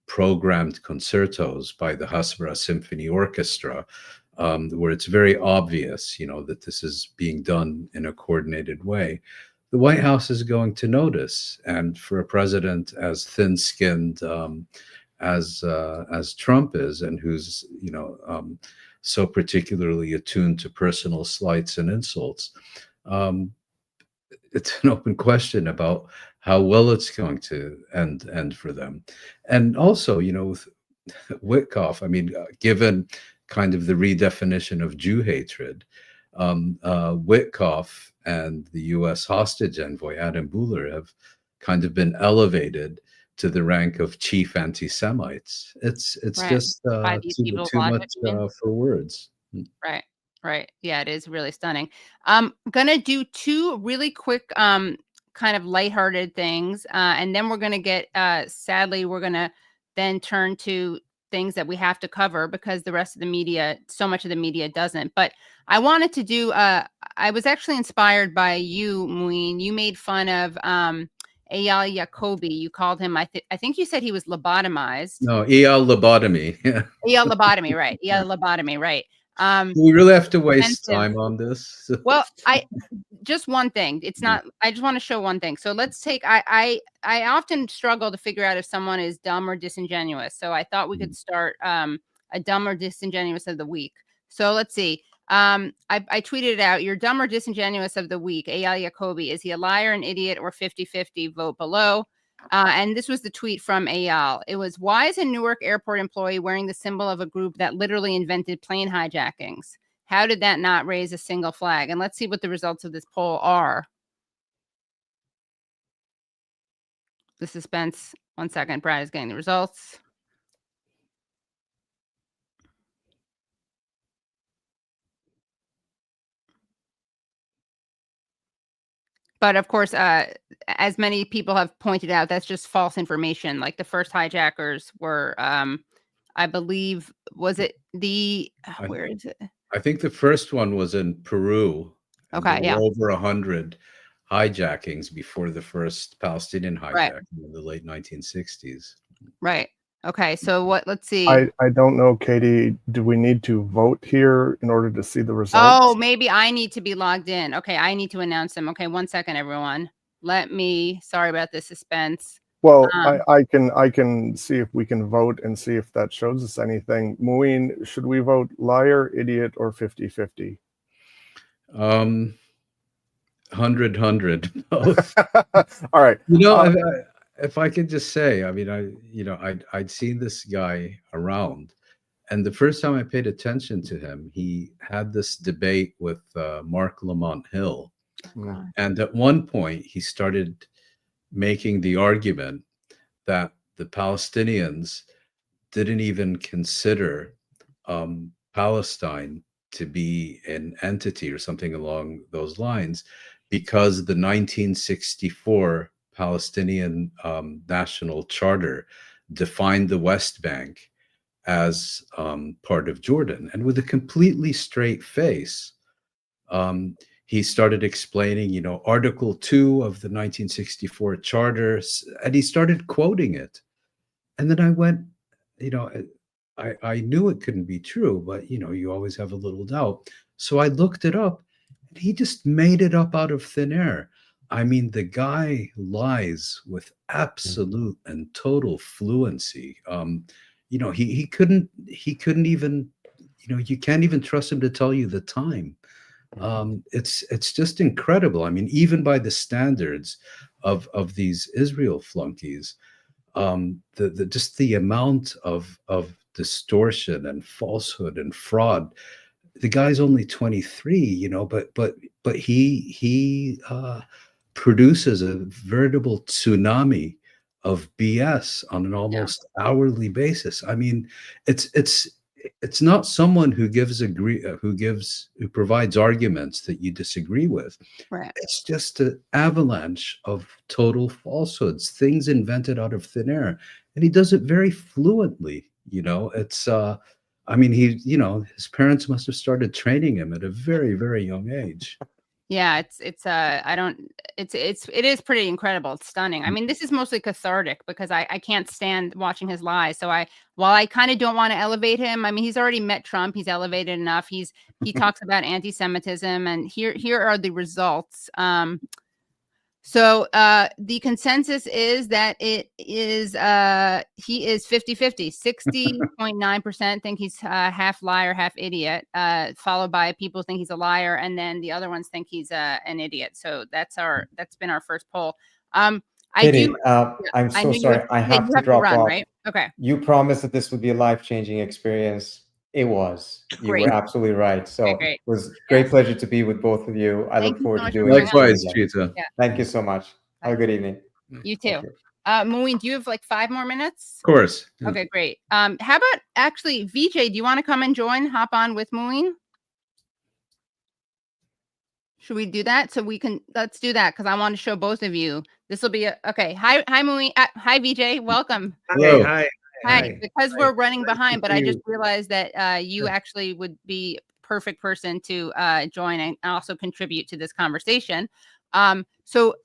programmed concertos by the Hasbara Symphony Orchestra, where it's very obvious, you know, that this is being done in a coordinated way, the White House is going to notice. And for a president as thin-skinned as Trump is, and who's, you know, so particularly attuned to personal slights and insults, it's an open question about how well it's going to end for them. And also, you know, with Witkoff, I mean, given kind of the redefinition of Jew hatred, Witkoff and the U.S. hostage envoy, Adam Buehler, have kind of been elevated to the rank of chief anti-Semites. It's right. Just too much for words. Right. Right. Yeah, it is really stunning. I'm going to do 2 really quick kind of lighthearted things. And then we're going to get, sadly, we're going to then turn to things that we have to cover because the rest of the media, so much of the media doesn't. But I wanted to do, I was actually inspired by you, Mouin. You made fun of Eyal Yakoby. You called him, I think you said he was lobotomized. No, Eyalobotomy. Eyalobotomy, right. Eyalobotomy, right. Do we really have to waste time on this? Well, just one thing. It's not, I just want to show one thing. So let's take, I often struggle to figure out if someone is dumb or disingenuous. So I thought we could start a dumb or disingenuous of the week. So let's see. I tweeted it out. Your dumb or disingenuous of the week, Eyal Yakoby. Is he a liar, an idiot, or 50-50? Vote below. And this was the tweet from Eyal. It was, why is a Newark airport employee wearing the symbol of a group that literally invented plane hijackings? How did that not raise a single flag? And let's see what the results of this poll are. The suspense. 1 second. Brad is getting the results. But of course, as many people have pointed out, that's just false information. Like the first hijackers were, I believe, was it the, where is it? I think the first one was in Peru. Okay, yeah. Over 100 hijackings before the first Palestinian hijacking in the late 1960s. Right. Okay, so what, let's see. I don't know, Katie, do we need to vote here in order to see the results? Oh, maybe I need to be logged in. Okay, I need to announce them. Okay, 1 second, everyone. Sorry about the suspense. Well, I can see if we can vote and see if that shows us anything. Mouin, should we vote liar, idiot, or 50-50? 100 both. All right. You know, if I could just say, I mean, I'd seen this guy around, and the first time I paid attention to him, he had this debate with Mark Lamont Hill, And at one point, he started making the argument that the Palestinians didn't even consider Palestine to be an entity or something along those lines, because the 1964 Palestinian National Charter defined the West Bank as part of Jordan. And with a completely straight face, he started explaining, Article 2 of the 1964 Charter, and he started quoting it. And then I went, I knew it couldn't be true, but, you always have a little doubt. So I looked it up, and he just made it up out of thin air. I mean, the guy lies with absolute and total fluency. He couldn't even, you can't even trust him to tell you the time. It's just incredible. I mean, even by the standards of these Israel flunkies, just the amount of distortion and falsehood and fraud. The guy's only 23, but he produces a veritable tsunami of BS on an almost hourly basis. I mean, it's not someone who provides arguments that you disagree with. Right. It's just an avalanche of total falsehoods, things invented out of thin air, and he does it very fluently. It's his parents must have started training him at a very, very young age. Yeah, it is pretty incredible. It's stunning. I mean, this is mostly cathartic because I can't stand watching his lies. So while I kind of don't want to elevate him, I mean, he's already met Trump. He's elevated enough. He talks about anti-Semitism, and here are the results. So the consensus is that he is 50-50. 60.9% think he's half liar, half idiot, followed by people think he's a liar, and then the other ones think he's an idiot. So that's been our first poll. Katie, I'm so sorry. I have to drop off. Right? Okay. You promised that this would be a life-changing experience. It was. You were absolutely right. So great. It was a great pleasure to be with both of you. I look forward to doing it. Likewise, Trita. Yeah. Thank you so much. Have a good evening. You too. Mouin, do you have like 5 more minutes? Of course. Yeah. Okay, great. How about actually, Vijay, do you want to come and hop on with Mouin? Should we do that? So let's do that, because I want to show both of you. This will be okay. Hi, Mouin. Hi, Vijay. Welcome. Hello. Hi. Because we're running behind, but I just realized that you actually would be perfect person to join and also contribute to this conversation. So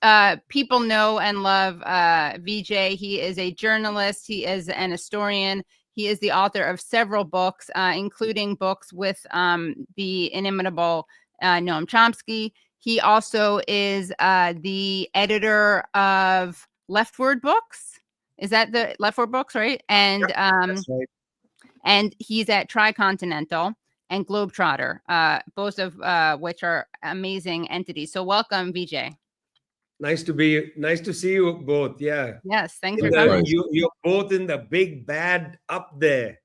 people know and love Vijay. He is a journalist. He is an historian. He is the author of several books, including books with the inimitable Noam Chomsky. He also is the editor of Leftward Books. Is that the Leftward Books, right? And that's right. And he's at Tricontinental and Globetrotter, both of which are amazing entities. So welcome, Vijay. Nice to see you both. Yeah. Yes. Thanks for coming. You're both in the big bad up there.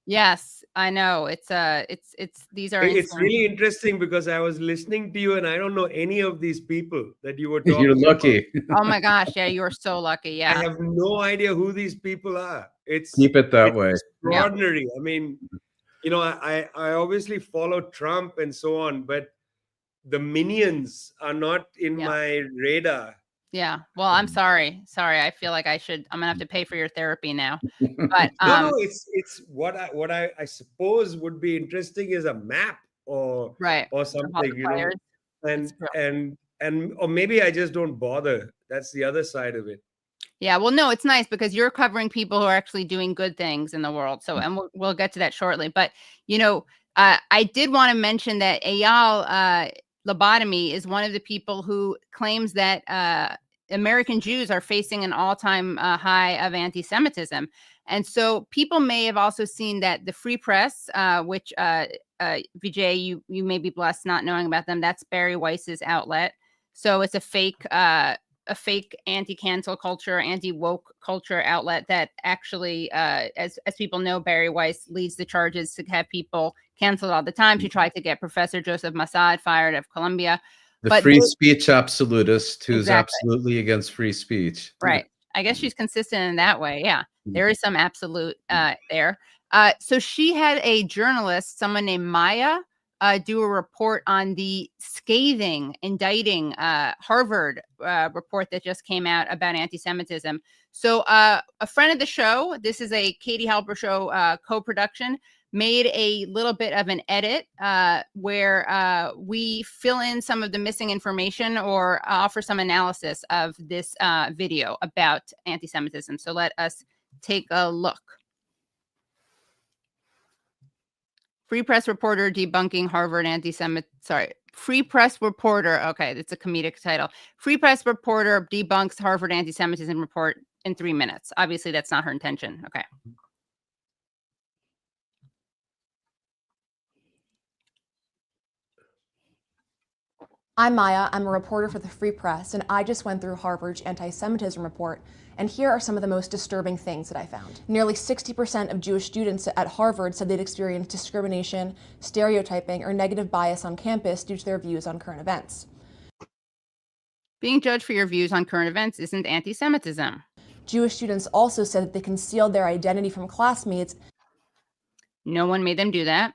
Yes, I know. It's really interesting because I was listening to you and I don't know any of these people that you were talking You're lucky. About. Oh my gosh. Yeah. You are so lucky. Yeah. I have no idea who these people are. Keep it that way. Extraordinary. Yeah. I mean, I obviously follow Trump and so on, but the minions are not in my radar. Yeah. Well, I'm sorry. I feel like I'm gonna have to pay for your therapy now. But no, it's what I suppose would be interesting is a map or something, and or maybe I just don't bother. That's the other side of it. Yeah, well, no, it's nice because you're covering people who are actually doing good things in the world. So, and we'll get to that shortly. But I did want to mention that Eyal Lobotomy is one of the people who claims that American Jews are facing an all-time high of anti-Semitism. And so people may have also seen that the Free Press, which Vijay, you may be blessed not knowing about them. That's Bari Weiss's outlet. So it's a fake anti-cancel culture, anti-woke culture outlet that actually, as people know, Bari Weiss leads the charges to have people canceled all the time. She tried to get Professor Joseph Massad fired of Columbia. The free speech absolutist who's Exactly. absolutely against free speech. Right. I guess she's consistent in that way. Yeah. There is some absolute there. So she had a journalist, someone named Maya, do a report on the scathing, indicting Harvard report that just came out about anti-Semitism. So a friend of the show, this is a Katie Halper Show co-production, made a little bit of an edit where we fill in some of the missing information or offer some analysis of this video about anti-Semitism. So let us take a look. Free Press reporter debunking Harvard Free Press reporter. Okay, that's a comedic title. Free Press reporter debunks Harvard anti-Semitism report in 3 minutes. Obviously, that's not her intention. Okay. I'm Maya. I'm a reporter for the Free Press, and I just went through Harvard's anti-Semitism report, and here are some of the most disturbing things that I found. Nearly 60% of Jewish students at Harvard said they'd experienced discrimination, stereotyping, or negative bias on campus due to their views on current events. Being judged for your views on current events isn't anti-Semitism. Jewish students also said that they concealed their identity from classmates. No one made them do that.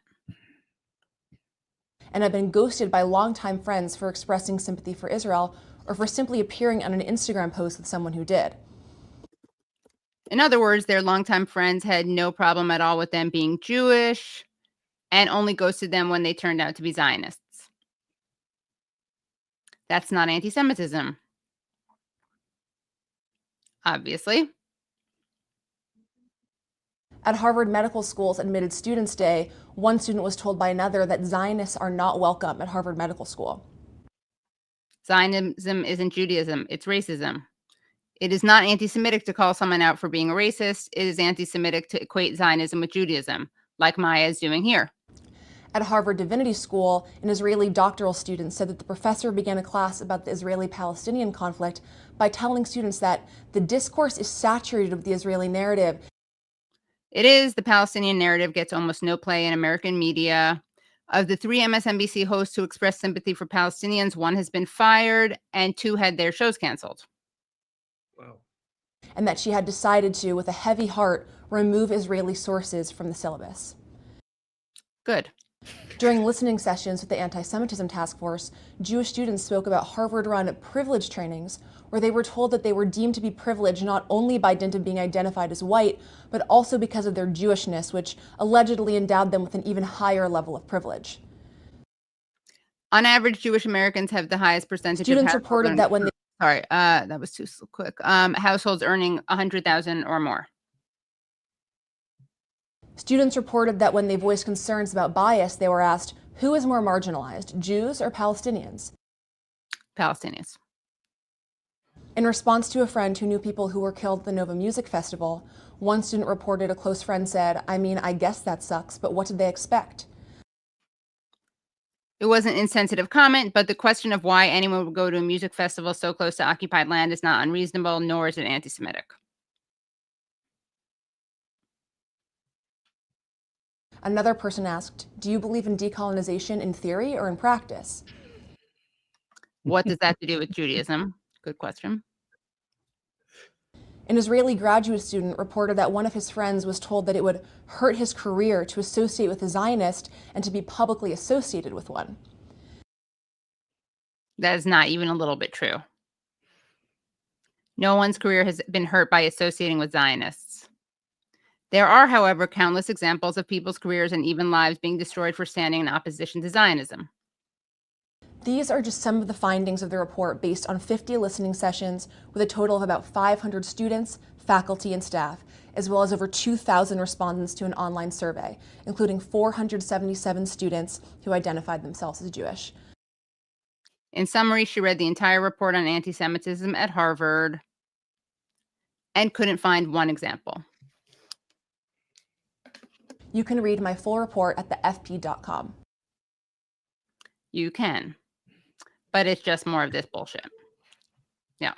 And have been ghosted by longtime friends for expressing sympathy for Israel or for simply appearing on an Instagram post with someone who did. In other words, their longtime friends had no problem at all with them being Jewish and only ghosted them when they turned out to be Zionists. That's not anti-Semitism. Obviously. At Harvard Medical School's Admitted Students Day, one student was told by another that Zionists are not welcome at Harvard Medical School. Zionism isn't Judaism, it's racism. It is not anti-Semitic to call someone out for being a racist. It is anti-Semitic to equate Zionism with Judaism, like Maya is doing here. At Harvard Divinity School, an Israeli doctoral student said that the professor began a class about the Israeli-Palestinian conflict by telling students that the discourse is saturated with the Israeli narrative. It is. The Palestinian narrative gets almost no play in American media. Of the 3 MSNBC hosts who expressed sympathy for Palestinians, 1 has been fired and 2 had their shows canceled. Wow. And that she had decided to, with a heavy heart, remove Israeli sources from the syllabus. Good. During listening sessions with the Anti-Semitism Task Force, Jewish students spoke about Harvard-run privilege trainings, where they were told that they were deemed to be privileged not only by dint of being identified as white, but also because of their Jewishness, which allegedly endowed them with an even higher level of privilege. On average, Jewish Americans have the highest percentage Students of reported that when they... Sorry, that was too quick. Households earning $100,000 or more. Students reported that when they voiced concerns about bias, they were asked, who is more marginalized, Jews or Palestinians? Palestinians. In response to a friend who knew people who were killed at the Nova Music Festival, one student reported a close friend said, I mean, I guess that sucks, but what did they expect? It was an insensitive comment, but the question of why anyone would go to a music festival so close to occupied land is not unreasonable, nor is it anti-Semitic. Another person asked, do you believe in decolonization in theory or in practice? What does that have to do with Judaism? Good question. An Israeli graduate student reported that one of his friends was told that it would hurt his career to associate with a Zionist and to be publicly associated with one. That is not even a little bit true. No one's career has been hurt by associating with Zionists. There are, however, countless examples of people's careers and even lives being destroyed for standing in opposition to Zionism. These are just some of the findings of the report based on 50 listening sessions with a total of about 500 students, faculty, and staff, as well as over 2,000 respondents to an online survey, including 477 students who identified themselves as Jewish. In summary, she read the entire report on anti-Semitism at Harvard and couldn't find one example. You can read my full report at thefp.com. You can. But it's just more of this bullshit. Yeah.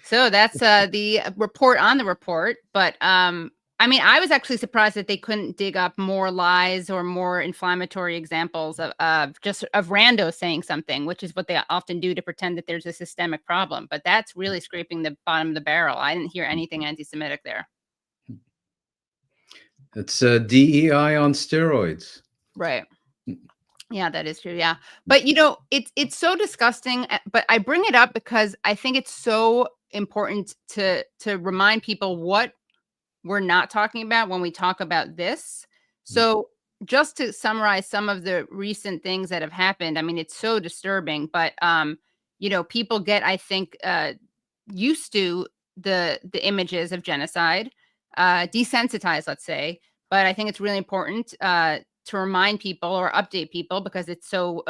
So that's the report on the report. But I I mean, I was actually surprised that they couldn't dig up more lies or more inflammatory examples of randos saying something, which is what they often do to pretend that there's a systemic problem. But that's really scraping the bottom of the barrel. I didn't hear anything anti-Semitic there. It's DEI on steroids. Right. Yeah, that is true. Yeah. But, you know, it's so disgusting. But I bring it up because I think it's so important to remind people what we're not talking about when we talk about this. So just to summarize some of the recent things that have happened, I mean, it's so disturbing, but, you know, people get, I think, used to the images of genocide, desensitized, let's say. But I think it's really important to remind people or update people because it's so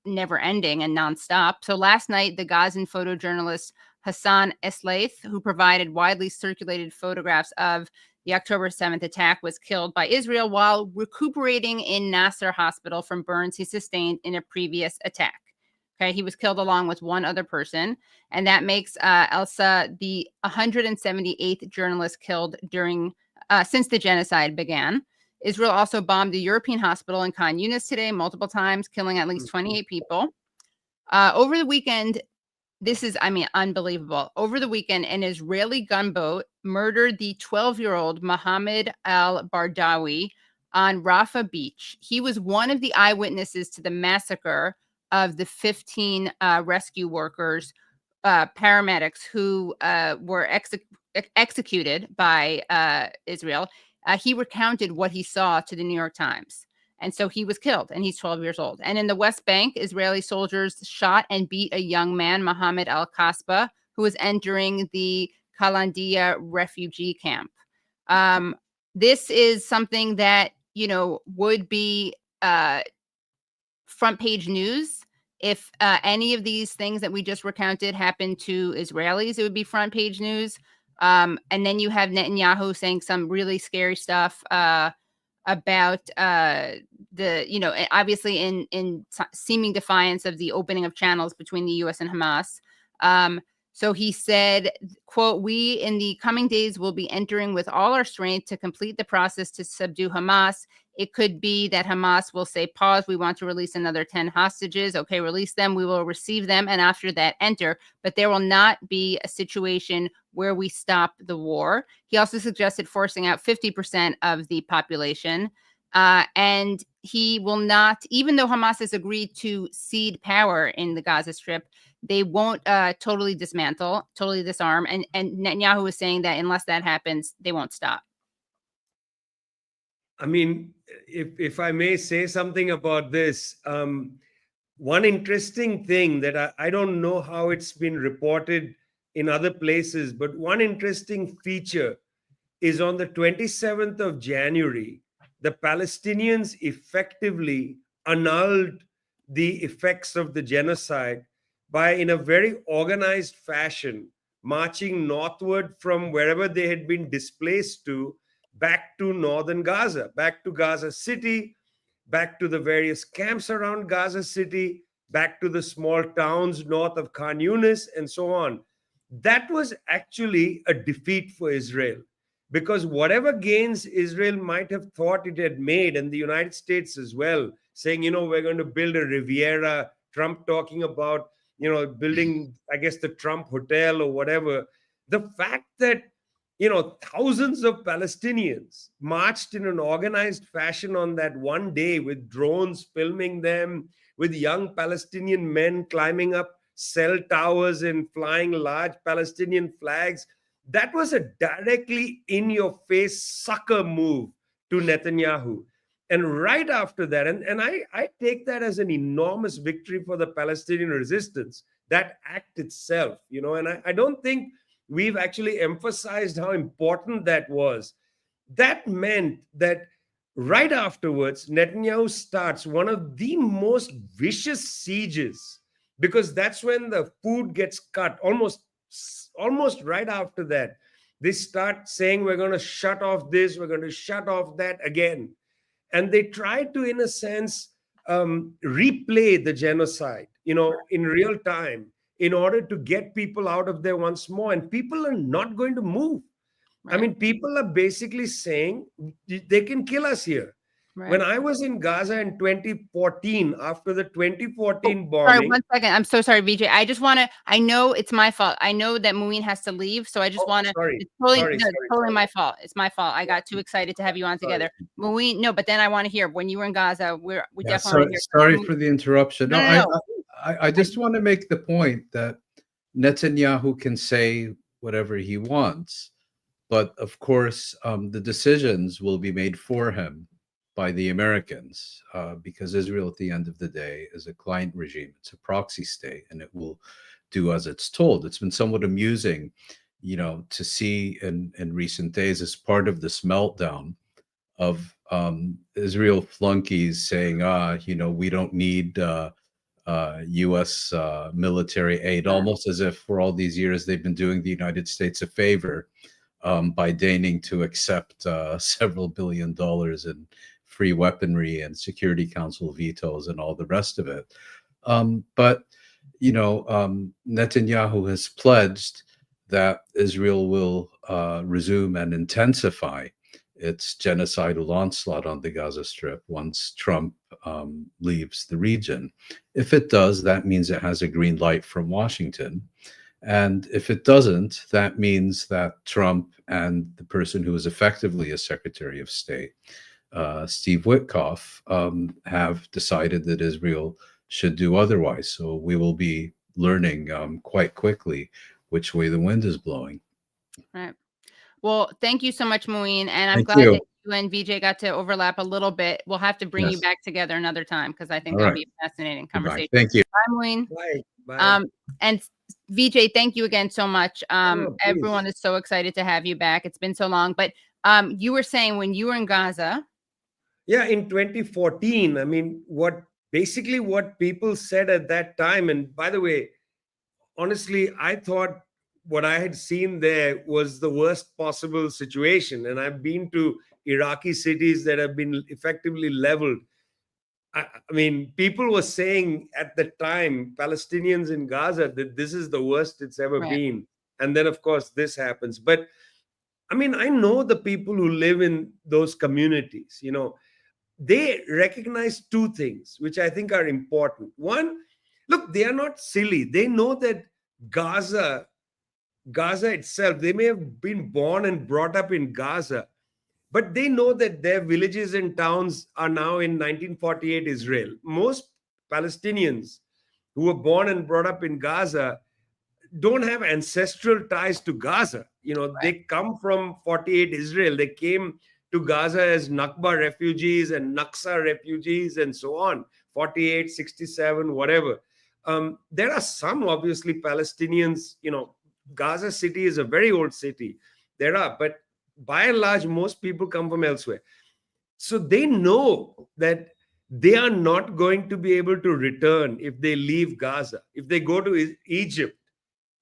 never ending and nonstop. So last night, the Gazan photojournalist Hassan Eslaith, who provided widely circulated photographs of the October 7th attack, was killed by Israel while recuperating in Nasser Hospital from burns he sustained in a previous attack. Okay, he was killed along with one other person, and that makes Elsa the 178th journalist killed during since the genocide began. Israel also bombed the European hospital in Khan Yunis today multiple times, killing at least 28 people. Over the weekend, this is, I mean, unbelievable. Over the weekend, an Israeli gunboat murdered the 12-year-old Mohammed al-Bardawi on Rafah Beach. He was one of the eyewitnesses to the massacre of the 15 rescue workers, paramedics who were executed by Israel. He recounted what he saw to the New York Times. And so he was killed, and he's 12 years old. And in the West Bank, Israeli soldiers shot and beat a young man, Mohammed al-Kasba, who was entering the Kalandia refugee camp. This is something that, you know, would be front page news. If any of these things that we just recounted happened to Israelis, it would be front page news. And then you have Netanyahu saying some really scary stuff about the, you know, obviously in seeming defiance of the opening of channels between the U.S. and Hamas. So he said, quote, "We in the coming days will be entering with all our strength to complete the process to subdue Hamas. It could be that Hamas will say, pause, we want to release another 10 hostages. Okay, release them. We will receive them. And after that, enter. But there will not be a situation where we stop the war." He also suggested forcing out 50% of the population. And he will not, even though Hamas has agreed to cede power in the Gaza Strip, they won't totally dismantle, totally disarm. And Netanyahu is saying that unless that happens, they won't stop. I mean, if I may say something about this, one interesting thing that I don't know how it's been reported in other places, but one interesting feature is on the 27th of January, the Palestinians effectively annulled the effects of the genocide by, in a very organized fashion, marching northward from wherever they had been displaced to, back to northern Gaza, back to Gaza City, back to the various camps around Gaza City, back to the small towns north of Khan Yunis, and so on. That was actually a defeat for Israel, because whatever gains Israel might have thought it had made, and the United States as well, saying, you know, we're going to build a Riviera, Trump talking about, you know, building, I guess, the Trump Hotel or whatever. The fact that, you know, thousands of Palestinians marched in an organized fashion on that one day with drones filming them, with young Palestinian men climbing up cell towers and flying large Palestinian flags, that was a directly in-your-face sucker move to Netanyahu. And right after that, and I take that as an enormous victory for the Palestinian resistance, that act itself, you know, and I don't think we've actually emphasized how important that was. That meant that right afterwards, Netanyahu starts one of the most vicious sieges, because that's when the food gets cut. Almost right after that, they start saying, we're going to shut off this, we're going to shut off that again. And they try to, in a sense, replay the genocide, you know, in real time, in order to get people out of there once more. And people are not going to move. I mean, people are basically saying they can kill us here. When I was in Gaza in 2014, after the 2014 bombing. Sorry, 1 second. I'm so sorry, Vijay. I just want to, I know it's my fault. I know that Mouin has to leave. So I just want to, it's totally my fault. It's my fault. I got too excited to have you on together. Mouin, no, but then I want to hear when you were in Gaza, we definitely want to hear. Sorry for the interruption. No, I just want to make the point that Netanyahu can say whatever he wants, but of course, the decisions will be made for him by the Americans, because Israel, at the end of the day, is a client regime. It's a proxy state, and it will do as it's told. It's been somewhat amusing, to see in recent days, as part of this meltdown of Israel flunkies saying, we don't need U.S. military aid, almost as if for all these years they've been doing the United States a favor by deigning to accept several $1 billion in free weaponry and Security Council vetoes and all the rest of it. But Netanyahu has pledged that Israel will resume and intensify its genocidal onslaught on the Gaza Strip once Trump leaves the region. If it does, that means it has a green light from Washington. And if it doesn't, that means that Trump and the person who is effectively a Secretary of State, Steve Witkoff, have decided that Israel should do otherwise. So we will be learning quite quickly which way the wind is blowing. Right. Well, thank you so much, Mouin. And I'm glad that you and Vijay got to overlap a little bit. We'll have to bring you back together another time, because I think that'll be a fascinating conversation. Thank you. Bye, Mouin. Bye. And Vijay, thank you again so much. Everyone is so excited to have you back. It's been so long. But you were saying when you were in Gaza. Yeah, in 2014, I mean, what people said at that time, and by the way, honestly, I thought what I had seen there was the worst possible situation. And I've been to Iraqi cities that have been effectively leveled. I mean, people were saying at the time, Palestinians in Gaza, that this is the worst it's ever been. And then, of course, this happens. But I mean, I know the people who live in those communities, they recognize two things, which I think are important. One, look, they are not silly. They know that Gaza itself, they may have been born and brought up in Gaza, but they know that their villages and towns are now in 1948 Israel. Most Palestinians who were born and brought up in Gaza don't have ancestral ties to Gaza. They come from 48 Israel. They came to Gaza as Nakba refugees and Naksa refugees and so on, 48, 67, whatever. There are some, obviously, Palestinians, Gaza city is a very old city. But by and large, most people come from elsewhere. So they know that they are not going to be able to return if they leave Gaza. If they go to Egypt,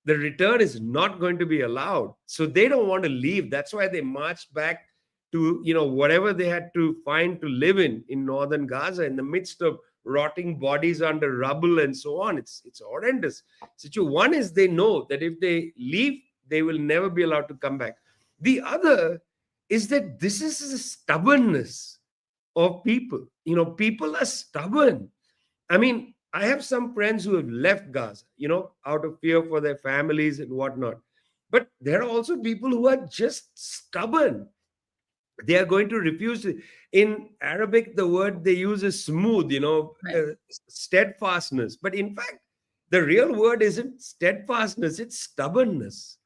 the return is not going to be allowed. So they don't want to leave. That's why they marched back to, whatever they had to find to live in northern Gaza, in the midst of rotting bodies under rubble and so on. It's horrendous. One is they know that if they leave, they will never be allowed to come back. The other is that this is a stubbornness of people. People are stubborn. I mean, I have some friends who have left Gaza, out of fear for their families and whatnot. But there are also people who are just stubborn. They are going to refuse. In Arabic, the word they use is smooth, steadfastness. But in fact, the real word isn't steadfastness, it's stubbornness.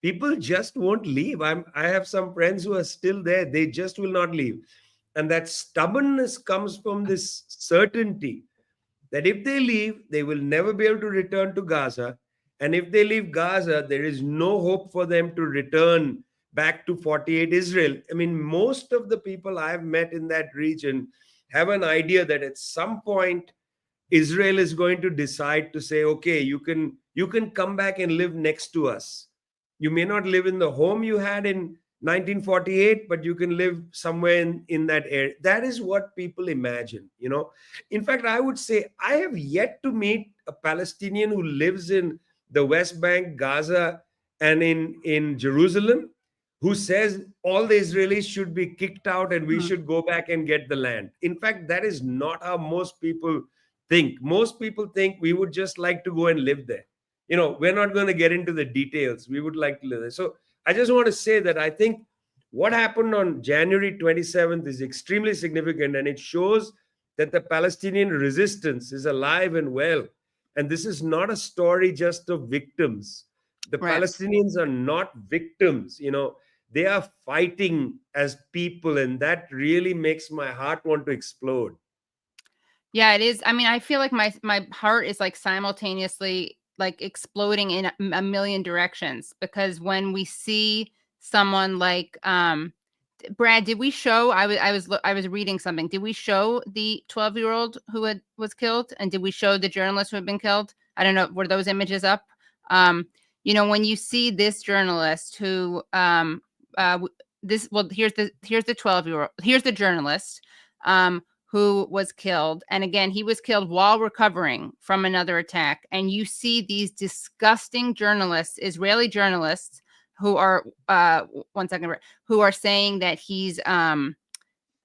People just won't leave. I have some friends who are still there. They just will not leave. And that stubbornness comes from this certainty that if they leave, they will never be able to return to Gaza. And if they leave Gaza, there is no hope for them to return back to 48 Israel. I mean, most of the people I've met in that region have an idea that at some point, Israel is going to decide to say, okay, you can come back and live next to us. You may not live in the home you had in 1948, but you can live somewhere in that area. That is what people imagine, In fact, I would say I have yet to meet a Palestinian who lives in the West Bank, Gaza, and in Jerusalem, who says all the Israelis should be kicked out and we should go back and get the land. In fact, that is not how most people think. Most people think we would just like to go and live there. We're not going to get into the details. We would like to live there. So I just want to say that I think what happened on January 27th is extremely significant, and it shows that the Palestinian resistance is alive and well. And this is not a story just of victims. The Palestinians are not victims. They are fighting as people, and that really makes my heart want to explode. Yeah, it is. I mean, I feel like my heart is like simultaneously like exploding in a million directions, because when we see someone like Brad, did we show? I was reading something. Did we show the 12-year-old who was killed, and did we show the journalist who had been killed? I don't know. Were those images up? When you see this journalist who here's the 12-year-old. Here's the journalist who was killed, and again, he was killed while recovering from another attack. And you see these disgusting journalists, Israeli journalists, who are who are saying that he's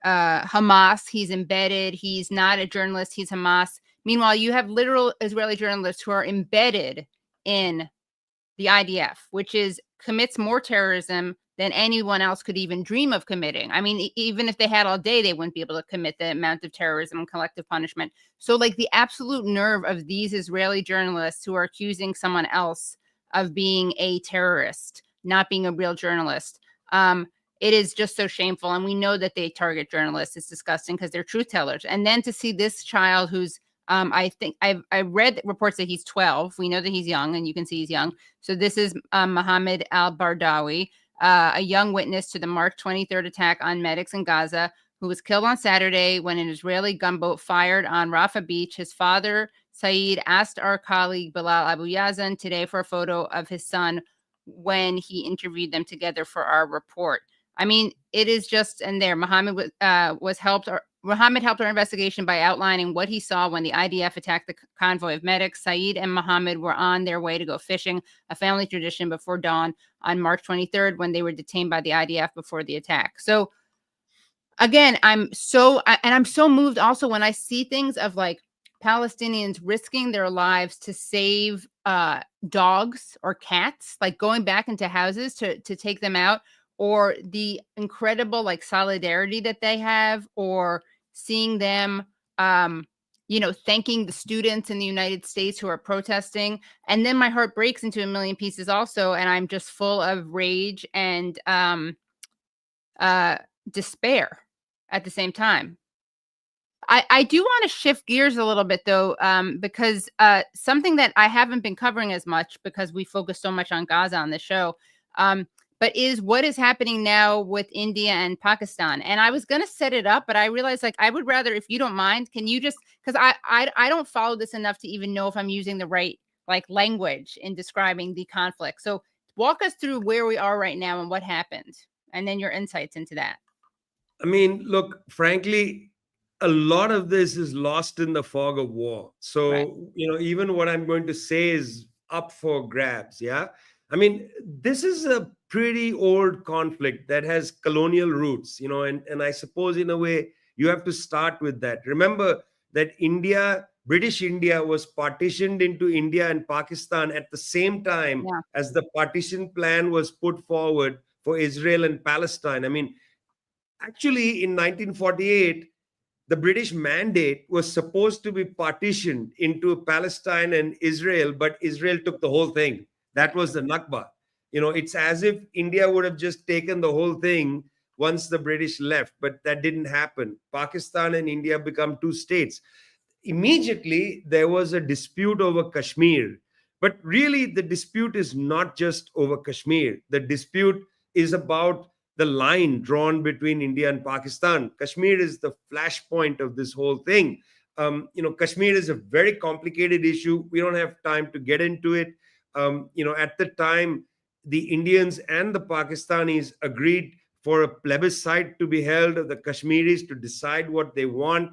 Hamas, he's embedded, he's not a journalist, he's Hamas. Meanwhile, you have literal Israeli journalists who are embedded in the IDF, which commits more terrorism than anyone else could even dream of committing. I mean, even if they had all day, they wouldn't be able to commit the amount of terrorism and collective punishment. So like the absolute nerve of these Israeli journalists who are accusing someone else of being a terrorist, not being a real journalist. It is just so shameful. And we know that they target journalists. It's disgusting because they're truth tellers. And then to see this child who's, I think I read reports that he's 12. We know that he's young, and you can see he's young. So this is Mohammed al-Bardawi, a young witness to the March 23rd attack on medics in Gaza, who was killed on Saturday when an Israeli gunboat fired on Rafah Beach. His father, Saeed, asked our colleague Bilal Abu Yazan today for a photo of his son when he interviewed them together for our report. I mean, it is just, and there, Mohammed helped our investigation by outlining what he saw when the IDF attacked the convoy of medics. Saeed and Mohammed were on their way to go fishing, a family tradition, before dawn on March 23rd, when they were detained by the IDF before the attack. So again, I'm so moved also when I see things of like Palestinians risking their lives to save dogs or cats, like going back into houses to take them out, or the incredible like solidarity that they have, or seeing them, thanking the students in the United States who are protesting. And then my heart breaks into a million pieces also. And I'm just full of rage and despair at the same time. I do want to shift gears a little bit, though, because something that I haven't been covering as much because we focus so much on Gaza on the show, but is what is happening now with India and Pakistan. And I was going to set it up, but I realized like I would rather, if you don't mind, can you just, because I don't follow this enough to even know if I'm using the right like language in describing the conflict. So walk us through where we are right now and what happened, and then your insights into that. I mean, look, frankly, a lot of this is lost in the fog of war. So, even what I'm going to say is up for grabs. Yeah. I mean, this is a pretty old conflict that has colonial roots, and I suppose in a way you have to start with that. Remember that British India was partitioned into India and Pakistan at the same time as the partition plan was put forward for Israel and Palestine. I mean, actually in 1948, the British mandate was supposed to be partitioned into Palestine and Israel, but Israel took the whole thing. That was the Nakba. It's as if India would have just taken the whole thing once the British left, but that didn't happen. Pakistan and India become two states. Immediately, there was a dispute over Kashmir. But really, the dispute is not just over Kashmir. The dispute is about the line drawn between India and Pakistan. Kashmir is the flashpoint of this whole thing. Kashmir is a very complicated issue. We don't have time to get into it. At the time, the Indians and the Pakistanis agreed for a plebiscite to be held of the Kashmiris to decide what they want.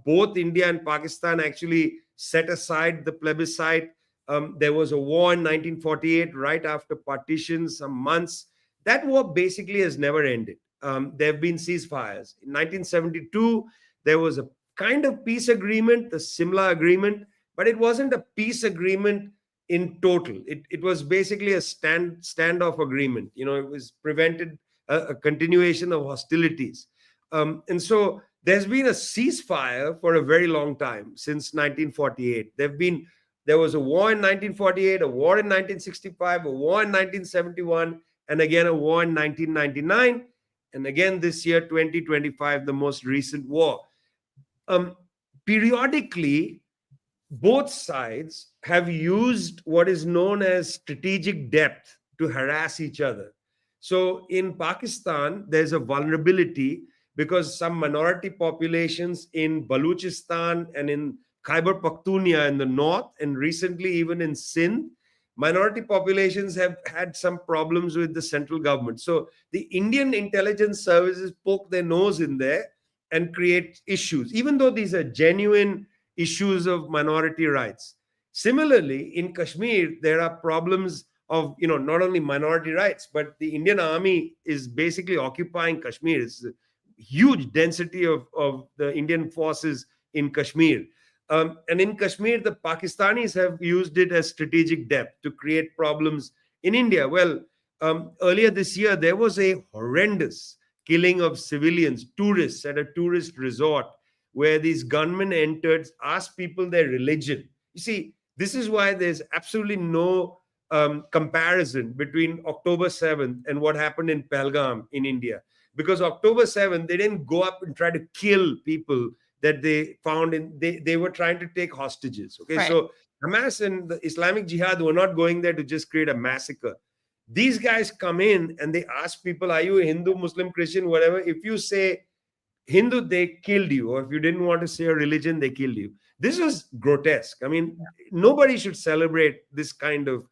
Both India and Pakistan actually set aside the plebiscite. There was a war in 1948, right after partition, some months. That war basically has never ended. There have been ceasefires. In 1972, there was a kind of peace agreement, the Simla agreement, but it wasn't a peace agreement in total. It was basically a standoff agreement. It was prevented a continuation of hostilities. And so there's been a ceasefire for a very long time, since 1948. There was a war in 1948, a war in 1965, a war in 1971, and again a war in 1999, and again this year, 2025, the most recent war. Periodically, both sides have used what is known as strategic depth to harass each other. So in Pakistan, there's a vulnerability because some minority populations in Baluchistan and in Khyber Pakhtunkhwa in the north, and recently even in Sindh, minority populations have had some problems with the central government. So the Indian intelligence services poke their nose in there and create issues, even though these are genuine issues of minority rights. Similarly, in Kashmir, there are problems of, not only minority rights, but the Indian army is basically occupying Kashmir. It's a huge density of the Indian forces in Kashmir. And in Kashmir, the Pakistanis have used it as strategic depth to create problems in India. Well, earlier this year, there was a horrendous killing of civilians, tourists at a tourist resort, where these gunmen entered, asked people their religion. You see, this is why there's absolutely no comparison between October 7th and what happened in Pahalgam in India. Because October 7th, they didn't go up and try to kill people that they found they were trying to take hostages. Okay, right. So Hamas and the Islamic Jihad were not going there to just create a massacre. These guys come in and they ask people, are you a Hindu, Muslim, Christian, whatever? If you say Hindu, they killed you. Or if you didn't want to say a religion, they killed you. This was grotesque. I mean, nobody should celebrate this kind of,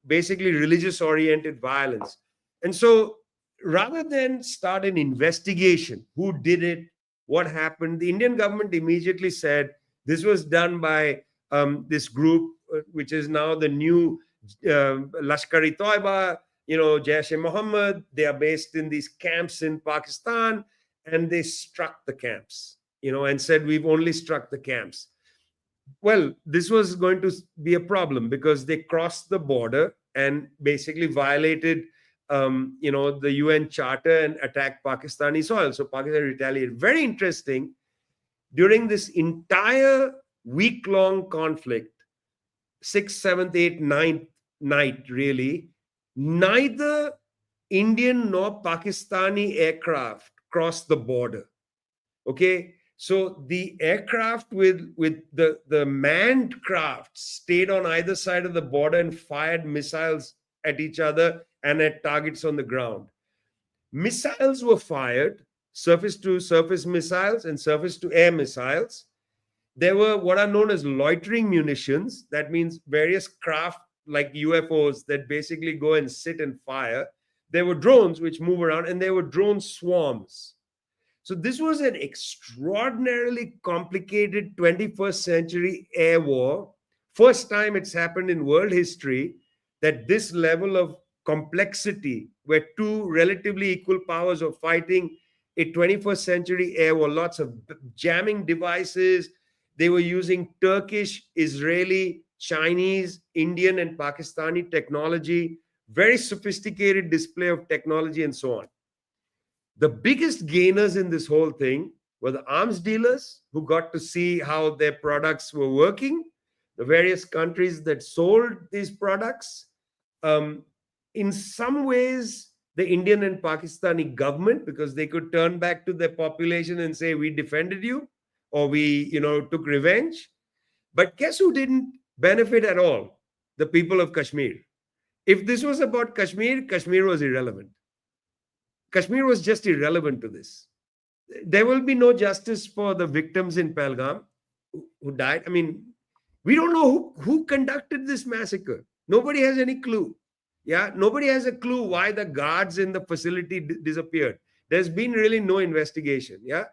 basically religious-oriented violence. And so rather than start an investigation, who did it, what happened, the Indian government immediately said this was done by this group, which is now the new Lashkar-e-Toiba, Jaish-e-Mohammed. They are based in these camps in Pakistan, and they struck the camps, and said, we've only struck the camps. Well, this was going to be a problem because they crossed the border and basically violated the UN Charter and attacked Pakistani soil. So Pakistan retaliated. Very interesting. During this entire week-long conflict, 6th, 7th, 8th, 9th night, really, neither Indian nor Pakistani aircraft crossed the border. Okay, so the aircraft with the manned craft stayed on either side of the border and fired missiles at each other and at targets on the ground. Missiles were fired, surface-to-surface missiles and surface-to-air missiles. There were what are known as loitering munitions. That means various craft like UFOs that basically go and sit and fire. There were drones which move around, and there were drone swarms. So this was an extraordinarily complicated 21st century air war. First time it's happened in world history that this level of complexity, where two relatively equal powers are fighting a 21st century air war, lots of jamming devices. They were using Turkish, Israeli, Chinese, Indian, and Pakistani technology, very sophisticated display of technology and so on. The biggest gainers in this whole thing were the arms dealers who got to see how their products were working, the various countries that sold these products. In some ways, the Indian and Pakistani government, because they could turn back to their population and say, we defended you, or we, took revenge. But guess who didn't benefit at all? The people of Kashmir. If this was about Kashmir, Kashmir was irrelevant. Kashmir was just irrelevant to this. There will be no justice for the victims in Pahalgam who died. I mean, we don't know who conducted this massacre. Nobody has any clue. Yeah, nobody has a clue why the guards in the facility disappeared. There's been really no investigation. Yeah,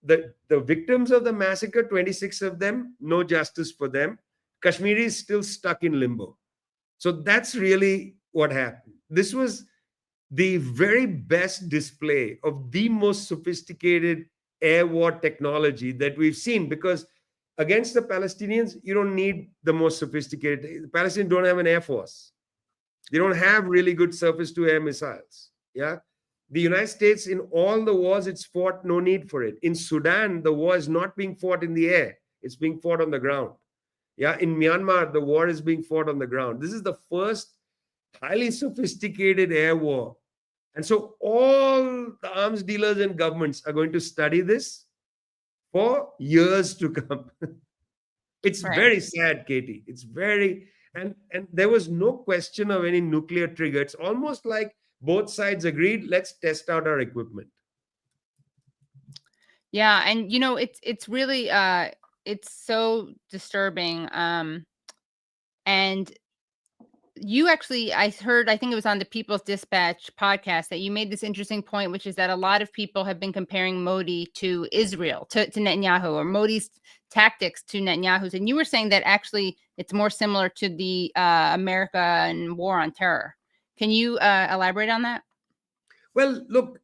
the victims of the massacre, 26 of them, no justice for them. Kashmiris still stuck in limbo. So that's really what happened. This was the very best display of the most sophisticated air war technology that we've seen, because against the Palestinians, you don't need the most sophisticated. The Palestinians don't have an air force. They don't have really good surface-to-air missiles. Yeah, the United States, in all the wars it's fought, no need for it. In Sudan, the war is not being fought in the air; it's being fought on the ground. Yeah, in Myanmar, the war is being fought on the ground. This is the first highly sophisticated air war. And so all the arms dealers and governments are going to study this for years to come. It's very sad, Katie. It's very, and there was no question of any nuclear trigger. It's almost like both sides agreed, let's test out our equipment. Yeah, and you know, it's really it's so disturbing. And you actually, I heard, I think it was on the People's Dispatch podcast, that you made this interesting point, which is that a lot of people have been comparing Modi to Israel, to Netanyahu, or Modi's tactics to Netanyahu's. And you were saying that actually it's more similar to the American war on terror. Can you elaborate on that? Well, look,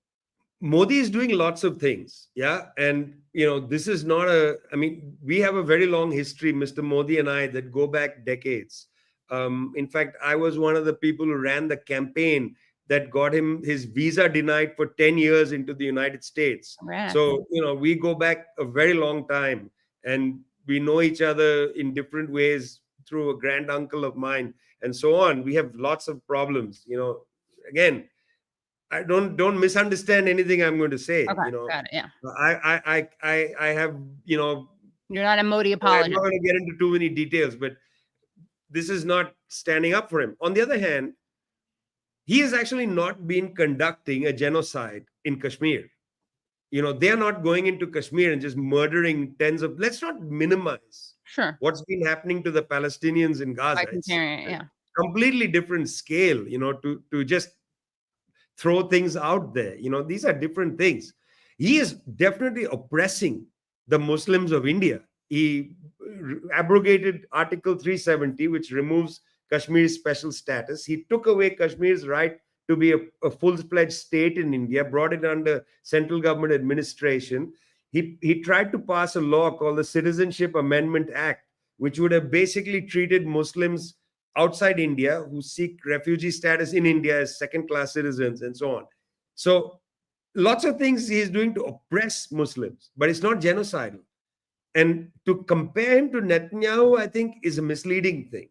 Modi is doing lots of things. Yeah. And, you know, this is not I mean, we have a very long history, Mr. Modi and I, that go back decades. In fact, I was one of the people who ran the campaign that got him his visa denied for 10 years into the United States. Right. So, you know, we go back a very long time, and we know each other in different ways through a grand uncle of mine and so on. We have lots of problems, you know. Again, I don't misunderstand anything I'm going to say. Okay, you know, got it. Yeah. I have, you know, you're not a Modi apologist. I'm not going to get into too many details, but this is not standing up for him. On the other hand, he has actually not been conducting a genocide in Kashmir. You know, they're not going into Kashmir and just murdering tens of. Let's not minimize what's been happening to the Palestinians in Gaza. It's a completely different scale, you know, to just throw things out there. You know, these are different things. He is definitely oppressing the Muslims of India. He abrogated Article 370, which removes Kashmir's special status. He took away Kashmir's right to be a full-fledged state in India, brought it under central government administration. He tried to pass a law called the Citizenship Amendment Act, which would have basically treated Muslims outside India who seek refugee status in India as second-class citizens and so on. So lots of things he's doing to oppress Muslims, but it's not genocidal. And to compare him to Netanyahu, I think, is a misleading thing.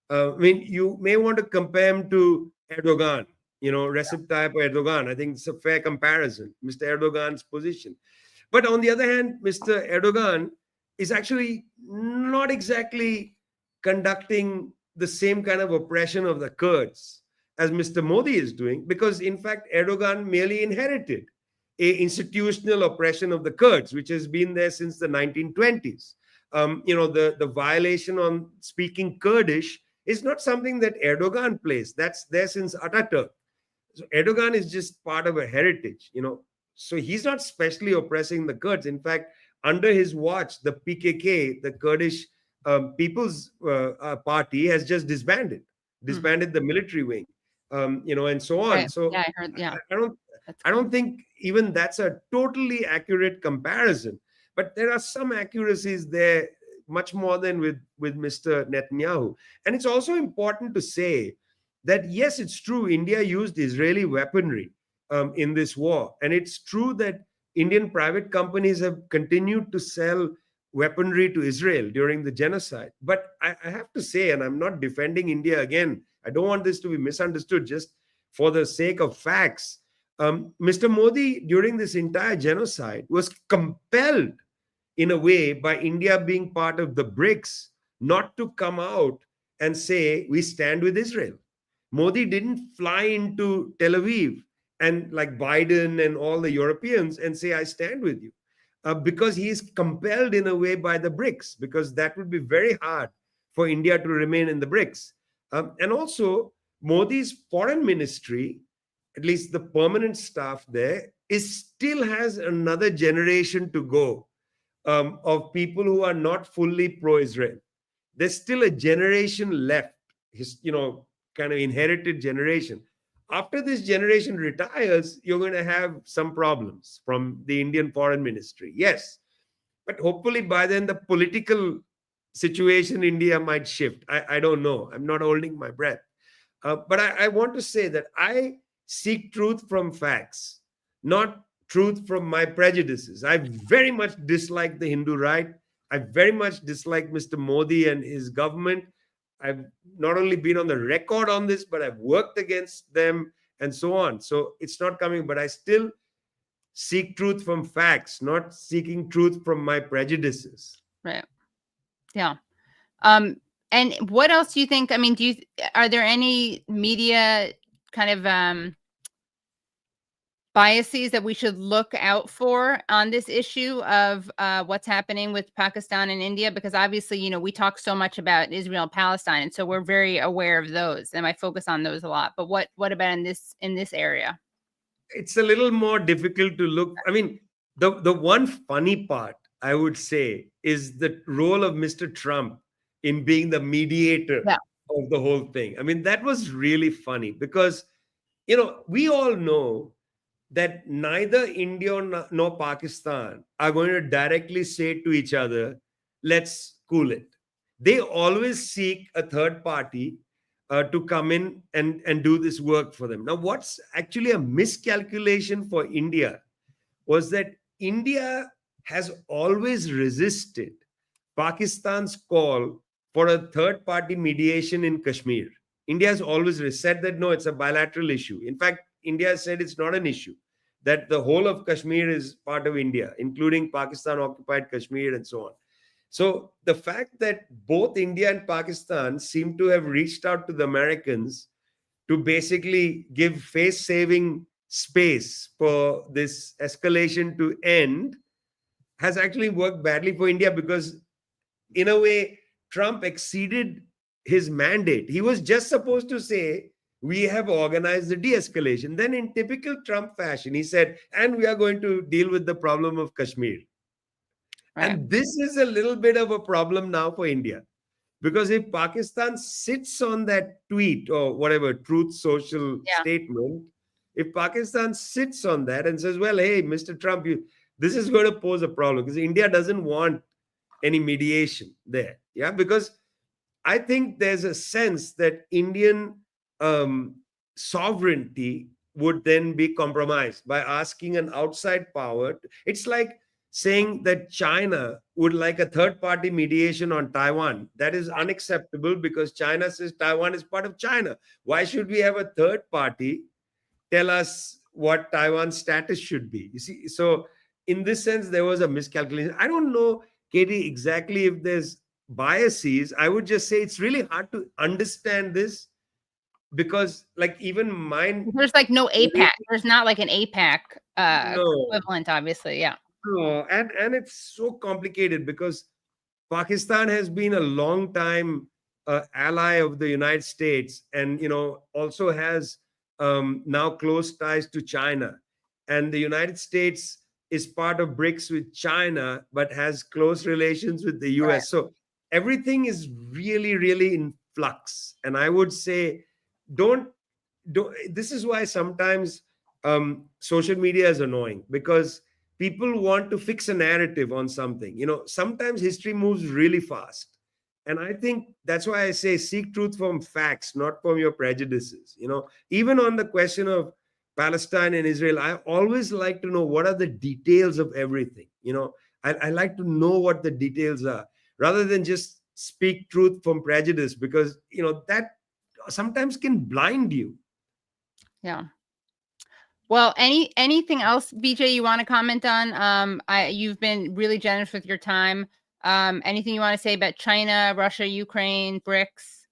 I mean, you may want to compare him to Erdogan, you know, Recep Tayyip Erdogan. I think it's a fair comparison, Mr. Erdogan's position. But on the other hand, Mr. Erdogan is actually not exactly conducting the same kind of oppression of the Kurds as Mr. Modi is doing, because in fact, Erdogan merely inherited an institutional oppression of the Kurds, which has been there since the 1920s. You know, the violation on speaking Kurdish is not something that Erdogan plays. That's there since Ataturk. So Erdogan is just part of a heritage, you know. So he's not specially oppressing the Kurds. In fact, under his watch, the PKK, the Kurdish People's Party, has just disbanded the military wing, you know, and so on. Right. So yeah, I heard. Yeah, I don't think even that's a totally accurate comparison, but there are some accuracies there, much more than with Mr. Netanyahu. And it's also important to say that, yes, it's true, India used Israeli weaponry in this war. And it's true that Indian private companies have continued to sell weaponry to Israel during the genocide. But I have to say, and I'm not defending India again, I don't want this to be misunderstood, just for the sake of facts. Mr. Modi, during this entire genocide, was compelled in a way by India being part of the BRICS not to come out and say, we stand with Israel. Modi didn't fly into Tel Aviv and like Biden and all the Europeans and say, I stand with you, because he is compelled in a way by the BRICS, because that would be very hard for India to remain in the BRICS. And also, Modi's foreign ministry, at least the permanent staff there, still has another generation to go of people who are not fully pro-Israel. There's still a generation left, you know, kind of inherited generation. after this generation retires, you're going to have some problems from the Indian foreign ministry. Yes. But hopefully by then the political situation in India might shift. I don't know. I'm not holding my breath. But I want to say that I seek truth from facts, not truth from my prejudices. I very much dislike the Hindu right. I very much dislike Mr. Modi and his government. I've not only been on the record on this, but I've worked against them and so on. So it's not coming, but I still seek truth from facts, not seeking truth from my prejudices. Right. Yeah. And what else do you think? I mean, are there any media kind of biases that we should look out for on this issue of what's happening with Pakistan and India? Because obviously, you know, we talk so much about Israel and Palestine, and so we're very aware of those, and I focus on those a lot. But what about in this area? It's a little more difficult to look. I mean, the one funny part I would say is the role of Mr. Trump in being the mediator of the whole thing. I mean, that was really funny because, you know, we all know that neither India nor Pakistan are going to directly say to each other, let's cool it. They always seek a third party to come in and do this work for them. Now, what's actually a miscalculation for India was that India has always resisted Pakistan's call for a third party mediation in Kashmir. India has always said that, no, it's a bilateral issue. In fact, India has said it's not an issue, that the whole of Kashmir is part of India, including Pakistan occupied Kashmir and so on. So the fact that both India and Pakistan seem to have reached out to the Americans to basically give face-saving space for this escalation to end has actually worked badly for India because, in a way, Trump exceeded his mandate. He was just supposed to say, we have organized the de-escalation. Then in typical Trump fashion, he said, and we are going to deal with the problem of Kashmir. Right. And this is a little bit of a problem now for India. Because if Pakistan sits on that tweet or whatever, Truth Social statement, if Pakistan sits on that and says, well, hey, Mr. Trump, this is going to pose a problem because India doesn't want any mediation there. Yeah, because I think there's a sense that Indian sovereignty would then be compromised by asking an outside power. It's like saying that China would like a third-party mediation on Taiwan. That is unacceptable because China says Taiwan is part of China. Why should we have a third party tell us what Taiwan's status should be? You see, so in this sense, there was a miscalculation. I don't know, Katie, exactly if there's biases. I would just say it's really hard to understand this because, like, even mine, there's like no APAC. There's not like an APAC equivalent, obviously. Yeah. No, and it's so complicated because Pakistan has been a long time ally of the United States, and also has now close ties to China, and the United States is part of BRICS with China, but has close relations with the US. Right. So everything is really, really in flux. And I would say, don't. This is why sometimes social media is annoying because people want to fix a narrative on something. Sometimes history moves really fast. And I think that's why I say seek truth from facts, not from your prejudices. Even on the question of Palestine and Israel, I always like to know what are the details of everything. I like to know what the details are rather than just speak truth from prejudice because, that sometimes can blind you. Yeah. Well, anything else, Vijay, you want to comment on? You've been really generous with your time. Anything you want to say about China, Russia, Ukraine, BRICS?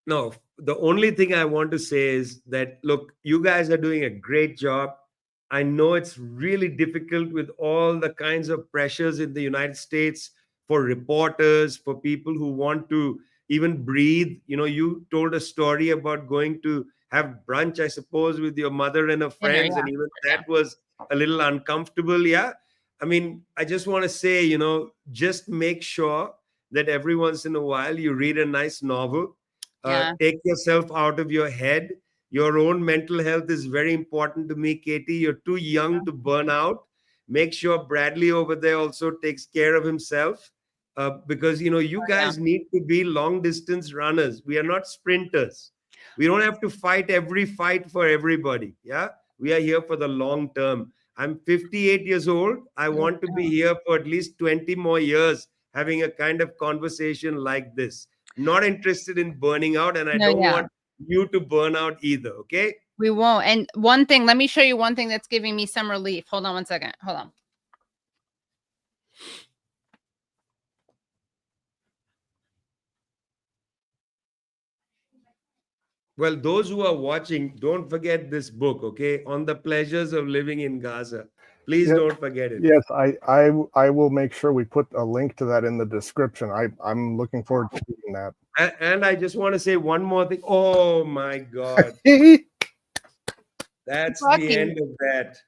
No, the only thing I want to say is that, look, you guys are doing a great job. I know it's really difficult with all the kinds of pressures in the United States for reporters, for people who want to even breathe. You told a story about going to have brunch, I suppose, with your mother and her friends. And even that was a little uncomfortable. Yeah. I mean, I just want to say, just make sure that every once in a while you read a nice novel, take yourself out of your head, Your own mental health is very important to me, Katie. You're too young to burn out. Make sure Bradley over there also takes care of himself, because you guys need to be long distance runners. We are not sprinters. We don't have to fight every fight for everybody. Yeah, we are here for the long term. I'm 58 years old. I want to be here for at least 20 more years, having a kind of conversation like this. Not interested in burning out, and I don't want you to burn out either. Okay? We won't. And one thing, let me show you one thing that's giving me some relief. Hold on one second. Hold on. Well, those who are watching, don't forget this book, okay? On the Pleasures of Living in Gaza. Please don't forget it. Yes, I will make sure we put a link to that in the description. I'm looking forward to reading that. And I just want to say one more thing. Oh my God. That's Bucky. The end of that.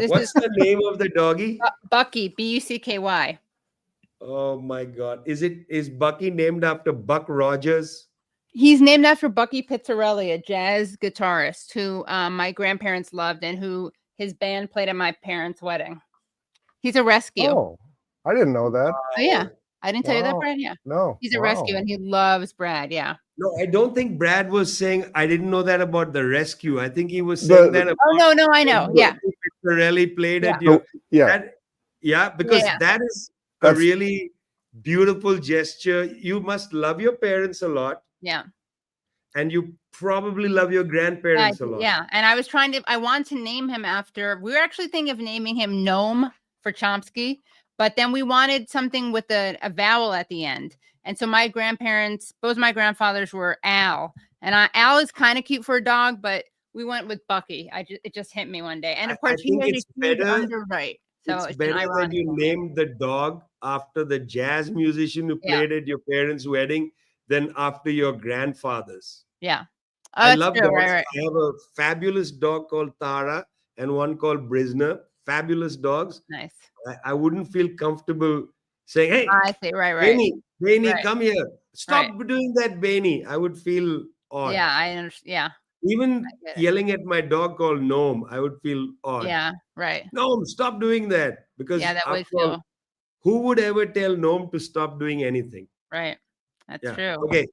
What's the name of the doggy? Bucky, Bucky. Oh my God. Is Bucky named after Buck Rogers? He's named after Bucky Pizzarelli, a jazz guitarist who my grandparents loved and who his band played at my parents' wedding. He's a rescue. Oh, I didn't know that. Oh, yeah. I didn't tell you that, Brad? Yeah. No. He's a rescue and he loves Brad. Yeah. No, I don't think Brad was saying, I didn't know that about the rescue. I think he was saying that about. Oh, no, I know. Yeah. Pizzarelli played at your. Because that is a really beautiful gesture. You must love your parents a lot. Yeah. And you probably love your grandparents a lot. Yeah. And I wanted to name him after, we were actually thinking of naming him Noam for Chomsky, but then we wanted something with a vowel at the end. And so my grandparents, both my grandfathers were Al. And Al is kind of cute for a dog, but we went with Bucky. It just hit me one day. And of course, he it's better. Right. So it's better that you named the dog after the jazz musician who played at your parents' wedding than after your grandfather's. Yeah. I love dogs. Right. I have a fabulous dog called Tara and one called Brisner. Fabulous dogs. Nice. I wouldn't feel comfortable saying, hey, I see. Right. Bainey, come here. Stop doing that, Bainey. I would feel odd. Yeah, I understand. Yeah. Even yelling at my dog called Noam, I would feel odd. Yeah, right. Noam, stop doing that. Because that would feel. Who would ever tell Noam to stop doing anything? Right. That's true. Okay.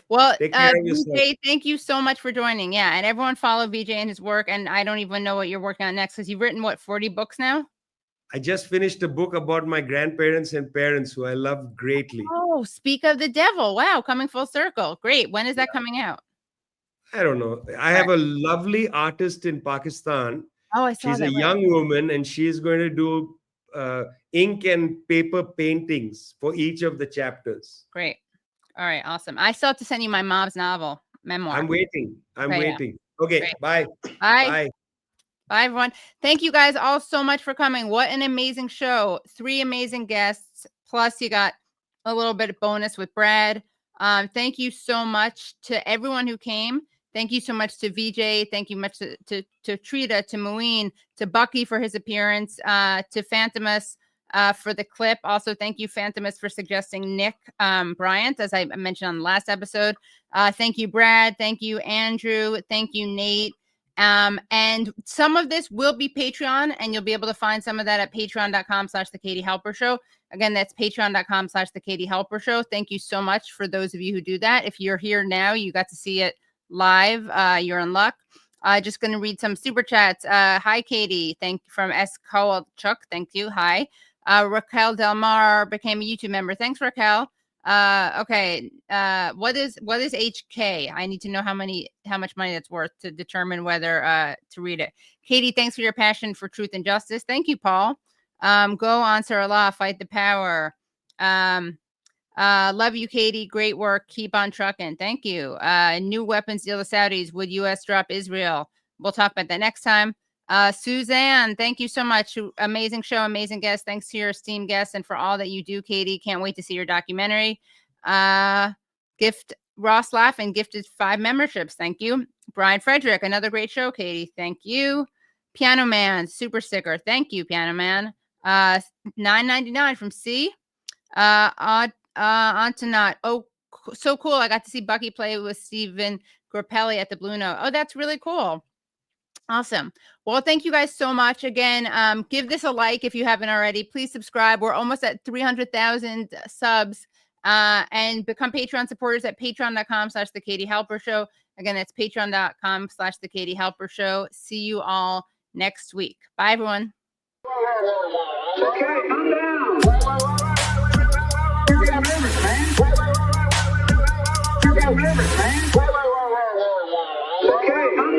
Well, Vijay, thank you so much for joining. Yeah. And everyone follow Vijay and his work. And I don't even know what you're working on next because you've written, 40 books now? I just finished a book about my grandparents and parents who I love greatly. Oh, Speak of the Devil. Wow. Coming full circle. Great. When is that coming out? I don't know. I have a lovely artist in Pakistan. Oh, I saw that. She's a young woman and she's going to do ink and paper paintings for each of the chapters. Great. All right. Awesome. I still have to send you my mom's memoir. I'm waiting. waiting. Okay. Great. Bye. Bye, everyone. Thank you guys all so much for coming. What an amazing show. 3 amazing guests. Plus you got a little bit of bonus with Brad. Thank you so much to everyone who came. Thank you so much to Vijay. Thank you much to Trita, to Mouin, to Bucky for his appearance, to Phantomus for the clip. Also, thank you, Phantomus, for suggesting Nick Bryant, as I mentioned on the last episode. Thank you, Brad. Thank you, Andrew. Thank you, Nate. And some of this will be Patreon, and you'll be able to find some of that at patreon.com/The Katie Halper Show. Again, that's patreon.com/The Katie Halper Show. Thank you so much for those of you who do that. If you're here now, you got to see it live. You're in luck. Just going to read some super chats. Hi, Katie. Thank you from S. Kowalchuk. Thank you. Hi. Raquel Del Mar became a YouTube member. Thanks, Raquel. Okay. What is HK? I need to know how much money that's worth to determine whether to read it. Katie, thanks for your passion for truth and justice. Thank you, Paul. Go Ansar Allah, fight the power. Love you, Katie. Great work. Keep on trucking. Thank you. New weapons deal with Saudis. Would U.S. drop Israel? We'll talk about that next time. Suzanne, thank you so much. Amazing show, amazing guest. Thanks to your esteemed guests and for all that you do, Katie. Can't wait to see your documentary. Gift Ross Laughin gifted 5 memberships. Thank you. Brian Frederick, another great show, Katie. Thank you. Piano Man, super sticker. Thank you, Piano Man. $9.99 from C. On to not. Oh, so cool. I got to see Bucky play with Stephen Grappelli at the Blue Note. Oh, that's really cool. Awesome. Well, thank you guys so much. Again, give this a like if you haven't already. Please subscribe. We're almost at 300,000 subs. And become Patreon supporters at patreon.com/The Katie Halper Show. Again, that's patreon.com/The Katie Halper Show. See you all next week. Bye, everyone. Okay, I'm down. You got rivers, man. You got rivers, man. Okay,